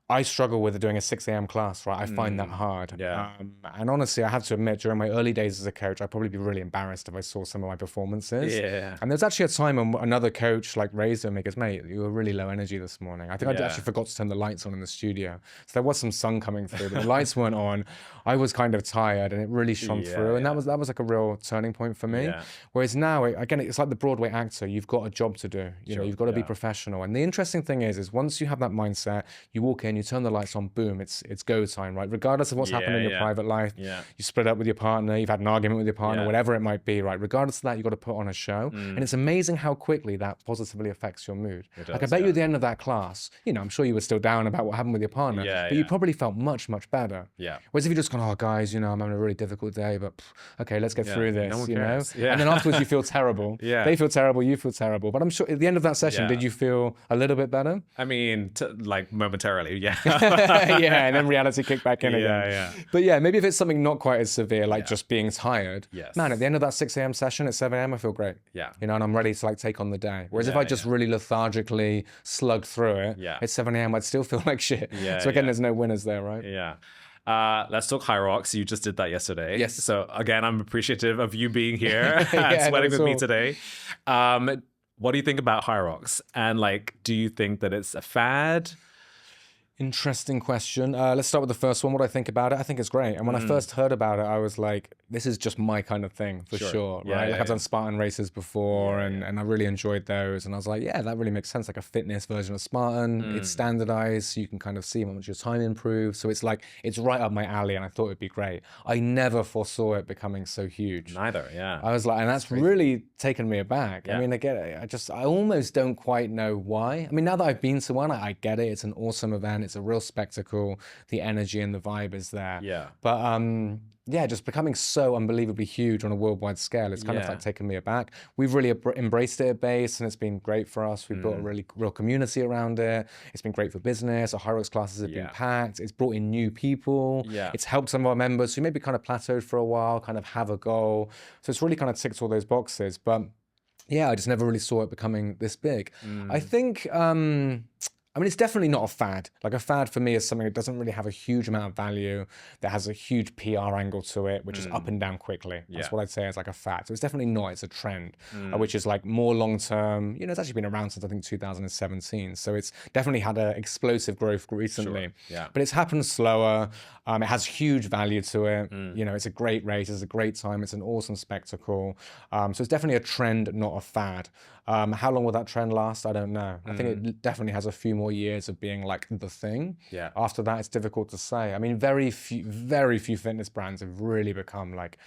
I struggle with doing a 6 a.m. class, right? I find that hard. Yeah. And honestly, I have to admit, during my early days as a coach, I'd probably be really embarrassed if I saw some of my performances. Yeah. And there's actually a time when another coach like raised him and goes, mate, you were really low energy this morning. I think I actually forgot to turn the lights on in the studio. So there was some sun coming through, but the lights weren't on. I was kind of tired and it really shone through. And that was like a real turning point for me. Yeah. Whereas now, again, it's like the Broadway actor. You've got a job to do. You've got to be professional. And the interesting thing is once you have that mindset, you walk in, you turn the lights on, boom, it's go time, right? Regardless of what's happened in your private life, you split up with your partner, you've had an argument with your partner, whatever it might be, right? Regardless of that, you've got to put on a show. And it's amazing how quickly that positively affects your mood. Like I bet you at the end of that class, I'm sure you were still down about what happened with your partner, but you probably felt much, much better. Yeah. Whereas if you just gone, oh guys, I'm having a really difficult day, but okay, let's get through this, no one cares. Yeah. And then afterwards you feel terrible. They feel terrible, you feel terrible. But I'm sure at the end of that session, did you feel a little bit better? I mean, like momentarily, yeah. And then reality kick back in again. But maybe if it's something not quite as severe, like just being tired, man, at the end of that 6 a.m. session at 7 a.m., I feel great. Yeah. And I'm ready to like take on the day. Whereas if I just really lethargically slugged through it, at 7 a.m., I'd still feel like shit. So again, there's no winners there, right? Yeah. Let's talk Hyrox. You just did that yesterday. Yes. So again, I'm appreciative of you being here and sweating with me today. What do you think about Hyrox? And like, do you think that it's a fad? Interesting question. Let's start with the first one. What do I think about it? I think it's great. And when I first heard about it, I was like, this is just my kind of thing for sure, Yeah, right? yeah, Like I've done Spartan races before, Yeah, and I really enjoyed those. And I was like, yeah, that really makes sense. Like a fitness version of Spartan. It's standardized, so you can kind of see how much your time improves. So it's like, it's right up my alley, and I thought it'd be great. I never foresaw it becoming so huge. Neither, yeah. I was like, and that's really taken me aback. Yeah. I mean, I get it. I almost don't quite know why. I mean, now that I've been to one, I get it. It's an awesome event. It's a real spectacle. The energy and the vibe is there. Yeah. But yeah, just becoming so unbelievably huge on a worldwide scale, it's kind of like taken me aback. We've really embraced it at base, and it's been great for us. We've built a really real community around it. It's been great for business. Our Hyrox classes have been packed. It's brought in new people. Yeah. It's helped some of our members who maybe kind of plateaued for a while, kind of have a goal. So it's really kind of ticked all those boxes. But yeah, I just never really saw it becoming this big. I think, I mean, it's definitely not a fad. Like a fad for me is something that doesn't really have a huge amount of value, that has a huge PR angle to it, which is up and down quickly. That's what I'd say is like a fad. So it's definitely not, it's a trend, which is like more long-term. You know, it's actually been around since I think 2017. So it's definitely had an explosive growth recently. Sure. Yeah. But it's happened slower. It has huge value to it. You know, it's a great race, it's a great time, it's an awesome spectacle. So it's definitely a trend, not a fad. How long will that trend last? I don't know. I think it definitely has a few more years of being like the thing. Yeah. After that, it's difficult to say. I mean, very few fitness brands have really become like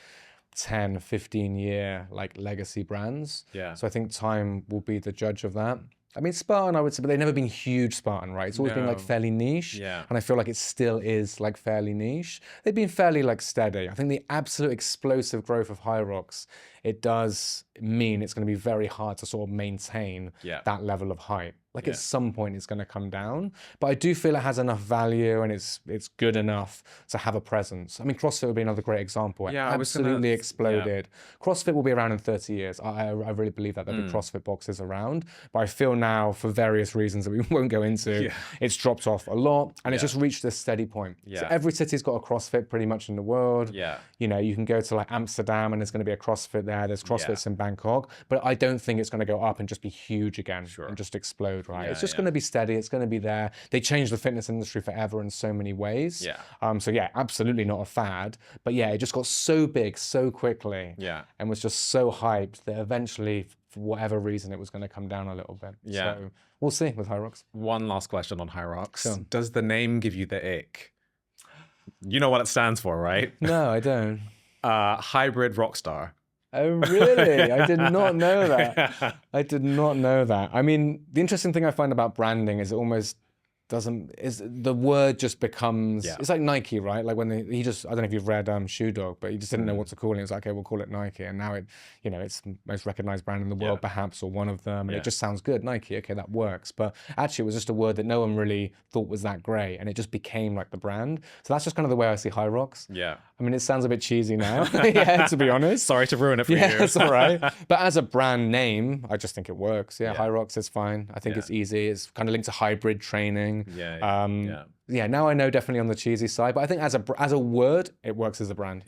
10, 15 year like legacy brands. Yeah. So I think time will be the judge of that. I mean, Spartan, I would say, but they've never been huge Spartan, right? It's always been like fairly niche. Yeah. And I feel like it still is like fairly niche. They've been fairly like steady. I think the absolute explosive growth of Hyrox, it does mean it's going to be very hard to sort of maintain that level of hype. Like at some point it's going to come down, but I do feel it has enough value and it's good enough to have a presence. I mean, CrossFit would be another great example. It absolutely exploded. CrossFit will be around in 30 years. I really believe that there'll be CrossFit boxes around, but I feel now for various reasons that we won't go into, it's dropped off a lot and it's just reached this steady point. So every city's got a CrossFit pretty much in the world. You know, you can go to like Amsterdam and there's going to be a CrossFit there. There's CrossFits in Bangkok, but I don't think it's going to go up and just be huge again and just explode. Right? It's just going to be steady. It's going to be there. They changed the fitness industry forever in so many ways. So yeah, absolutely not a fad. But yeah, it just got so big so quickly. And was just so hyped that eventually, for whatever reason, it was going to come down a little bit. So we'll see with Hyrox. One last question on Hyrox. Sure. Does the name give you the ick? You know what it stands for, right? No, I don't. Hybrid rockstar. Oh, really? I did not know that. I did not know that. I mean, the interesting thing I find about branding is it almost doesn't, is the word just becomes, it's like Nike, right? Like when he just, I don't know if you've read Shoe Dog, but he just didn't know what to call it. He was like, okay, we'll call it Nike. And now it, you know, it's the most recognized brand in the world, perhaps, or one of them. And it just sounds good, Nike. Okay, that works. But actually it was just a word that no one really thought was that great. And it just became like the brand. So that's just kind of the way I see Hyrox. I mean, it sounds a bit cheesy now, to be honest. Sorry to ruin it for you. Yeah, it's all right. But as a brand name, I just think it works. Hyrox is fine. I think it's easy. It's kind of linked to hybrid training. Yeah, now I know definitely on the cheesy side, but I think as a word, it works as a brand.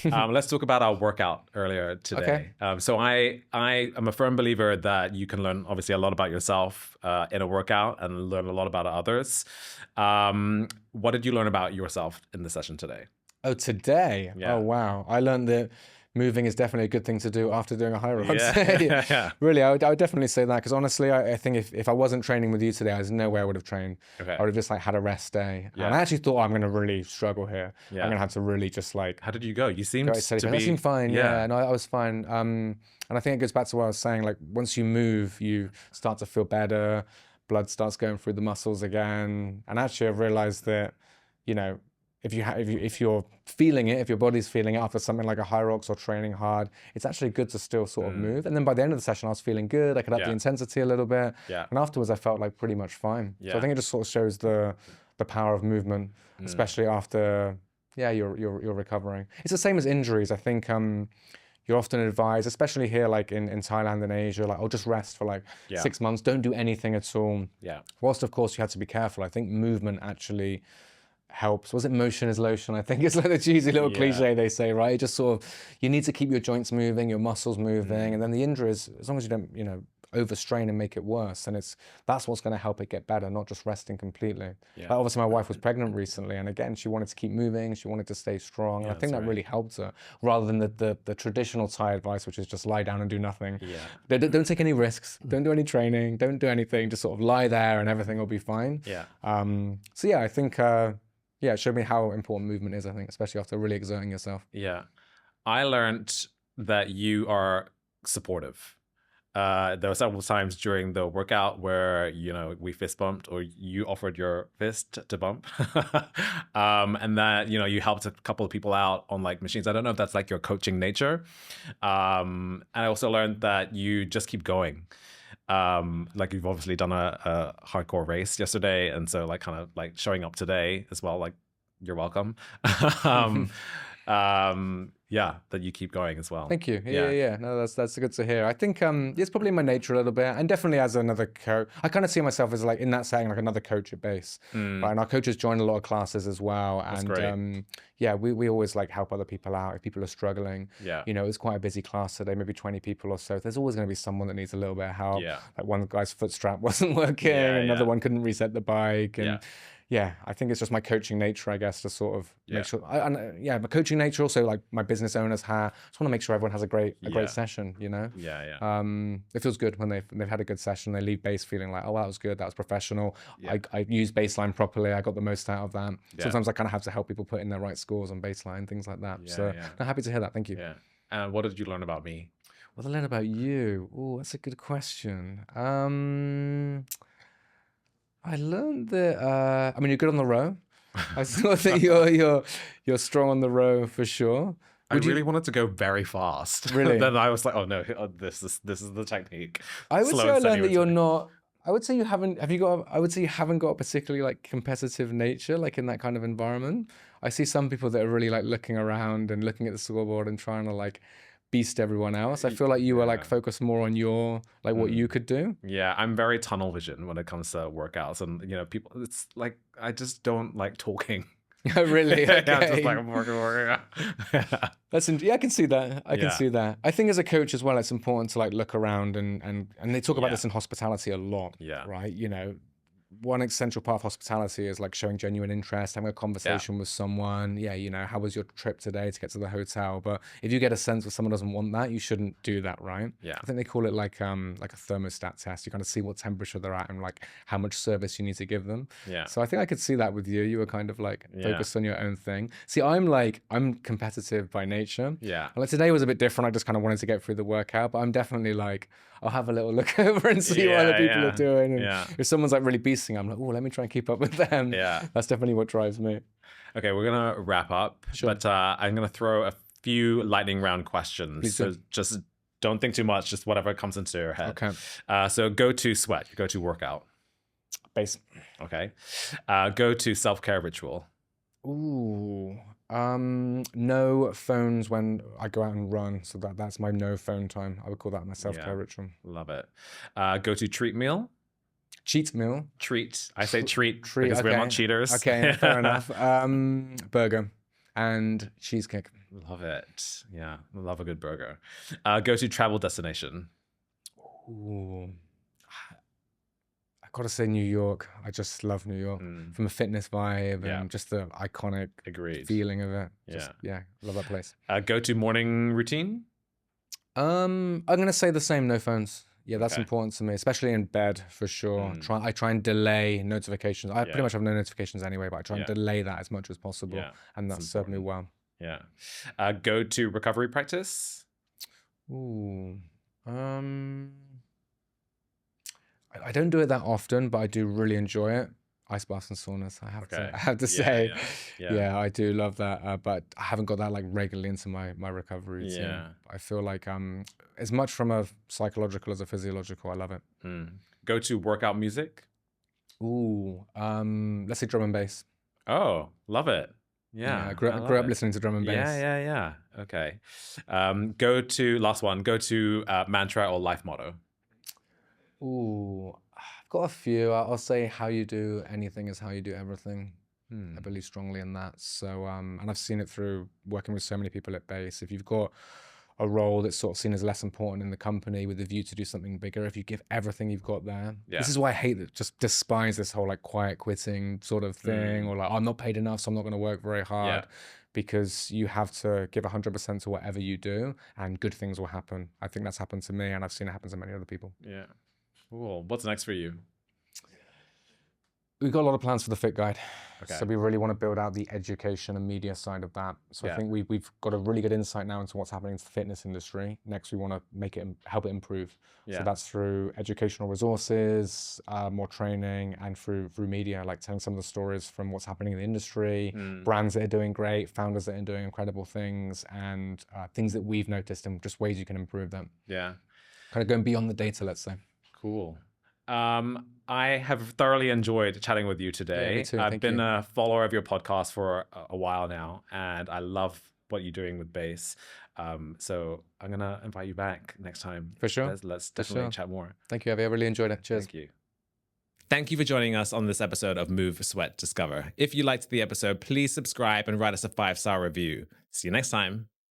Let's talk about our workout earlier today. So I am a firm believer that you can learn obviously a lot about yourself in a workout and learn a lot about others. What did you learn about yourself in the session today? Oh, today? Oh, wow. I learned that moving is definitely a good thing to do after doing a Hyrox. Really, I would definitely say that because honestly, I think if I wasn't training with you today, there's no way I would have trained. I would have just like had a rest day. And I actually thought, I'm going to really struggle here. I'm going to have to really just like... How did you go? You seemed to be... I seemed fine, and I was fine. And I think it goes back to what I was saying, like once you move, you start to feel better, blood starts going through the muscles again. And actually I've realized that, you know, if you're feeling it, if your body's feeling it after something like a Hyrox or training hard, it's actually good to still sort of move. And then by the end of the session, I was feeling good. I could up the intensity a little bit. And afterwards, I felt like pretty much fine. So I think it just sort of shows the power of movement, especially after, you're recovering. It's the same as injuries. I think you're often advised, especially here, like in Thailand and Asia, like, just rest for like 6 months. Don't do anything at all. Whilst, of course, you have to be careful. I think movement actually helps. Was it motion is lotion? I think it's like the cheesy little cliche they say, right? Just sort of, you need to keep your joints moving, your muscles moving, and then the injuries, as long as you don't, you know, overstrain and make it worse. And that's what's going to help it get better, not just resting completely. Yeah. Like obviously my wife was pregnant recently, and again, she wanted to keep moving, she wanted to stay strong. And I think that really helped her, rather than the traditional Thai advice, which is just lie down and do nothing. Yeah. Don't take any risks, don't do any training, don't do anything, just sort of lie there and everything will be fine. Yeah. So yeah, I think, it showed me how important movement is, I think, especially after really exerting yourself. Yeah. I learned that you are supportive. There were several times during the workout where, we fist bumped, or you offered your fist to bump. And that, you helped a couple of people out on like machines. I don't know if that's like your coaching nature. And I also learned that you just keep going. Like you've obviously done a hardcore race yesterday. And so like kind of like showing up today as well, like you're welcome. Yeah, that you keep going as well. Thank you. Yeah. No, that's good to hear. I think it's probably in my nature a little bit, and definitely as another coach, I kind of see myself as like in that setting, like another coach at base. Right, and our coaches join a lot of classes as well, and we always like help other people out if people are struggling. Yeah, it was quite a busy class today, maybe 20 people or so. There's always going to be someone that needs a little bit of help. Yeah, like one guy's foot strap wasn't working, another one couldn't reset the bike, and I think it's just my coaching nature, I guess, to sort of make sure. My coaching nature, also like my business owners have. I just want to make sure everyone has a great session. It feels good when they've had a good session. They leave base feeling like, oh, that was good, that was professional. I used baseline properly. I got the most out of that. Sometimes I kind of have to help people put in their right scores on baseline, things like that. I'm happy to hear that. Thank you. Yeah. And what did you learn about me? What did I learn about you? Oh, that's a good question. I learned that, you're good on the row. I saw that you're strong on the row for sure. I really wanted to go very fast. Really? Then I was like, oh no, this is the technique. I would say I learned that you're not. I would say you haven't. I would say you haven't got a particularly like competitive nature, like in that kind of environment. I see some people that are really like looking around and looking at the scoreboard and trying to like beast everyone else. I feel like you were like focused more on your like what you could do. Yeah, I'm very tunnel vision when it comes to workouts, and people. It's like I just don't like talking. Really? Okay. Yeah, just like working. I can see that. I can see that. I think as a coach as well, it's important to like look around and they talk about this in hospitality a lot. Yeah. Right. One essential part of hospitality is like showing genuine interest, having a conversation with someone. How was your trip today to get to the hotel? But if you get a sense that someone doesn't want that, you shouldn't do that, right? Yeah. I think they call it like a thermostat test. You kind of see what temperature they're at and like how much service you need to give them. Yeah. So I think I could see that with you. You were kind of like focused on your own thing. See, I'm competitive by nature. Yeah. Like today was a bit different. I just kind of wanted to get through the workout, but I'm definitely like, I'll have a little look over and see what other people are doing. And if someone's like really beasting, I'm like, oh, let me try and keep up with them. Yeah. That's definitely what drives me. Okay, we're going to wrap up, but I'm going to throw a few lightning round questions. Please so do. Just don't think too much, just whatever comes into your head. Okay. So go to sweat, go to workout. Base. Okay. Go to self-care ritual. Ooh. No phones when I go out and run. So that's my no phone time. I would call that my self-care ritual. Love it. Go to treat meal. Cheat meal. Treat. I say treat because we're not cheaters. Okay, fair enough. Burger and cheesecake. Love it. Yeah, love a good burger. Go to travel destination. Ooh. Gotta say New York. I just love New York from a fitness vibe and just the iconic feeling of it. Love that place. Go to morning routine. I'm gonna say the same. No phones. Yeah, that's important to me, especially in bed for sure. I try and delay notifications. I pretty much have no notifications anyway, but I try and delay that as much as possible, and that's served me well. Yeah. Go to recovery practice. Ooh. I don't do it that often, but I do really enjoy it. Ice baths and saunas, I have to say. Yeah, I do love that, but I haven't got that like regularly into my recovery routine. Yeah. I feel like as much from a psychological as a physiological, I love it. Go to workout music. Ooh, let's say drum and bass. Oh, love it. Yeah, I grew up listening to drum and bass. Yeah. Okay. Go to last one. Go to mantra or life motto. Ooh, I've got a few. I'll say how you do anything is how you do everything. I believe strongly in that. So, and I've seen it through working with so many people at base. If you've got a role that's sort of seen as less important in the company with the view to do something bigger, if you give everything you've got there. This is why I hate that, just despise this whole like quiet quitting sort of thing, or like, I'm not paid enough, so I'm not going to work very hard. Because you have to give 100% to whatever you do, and good things will happen. I think that's happened to me, and I've seen it happen to many other people. Yeah. Cool. What's next for you? We've got a lot of plans for the Fit Guide. So we really want to build out the education and media side of that. So I think we've got a really good insight now into what's happening in the fitness industry. Next, we want to make it, help it improve. So that's through educational resources, more training, and through media, like telling some of the stories from what's happening in the industry, brands that are doing great, founders that are doing incredible things, and things that we've noticed and just ways you can improve them. Yeah. Kind of going beyond the data, let's say. Cool. I have thoroughly enjoyed chatting with you today. Yeah, me too. I've been a follower of your podcast for a while now, and I love what you're doing with Base. So I'm going to invite you back next time. For sure. Let's definitely chat more. Thank you, Avi. I really enjoyed it. Cheers. Thank you. Thank you for joining us on this episode of Move, Sweat, Discover. If you liked the episode, please subscribe and write us a 5-star review. See you next time.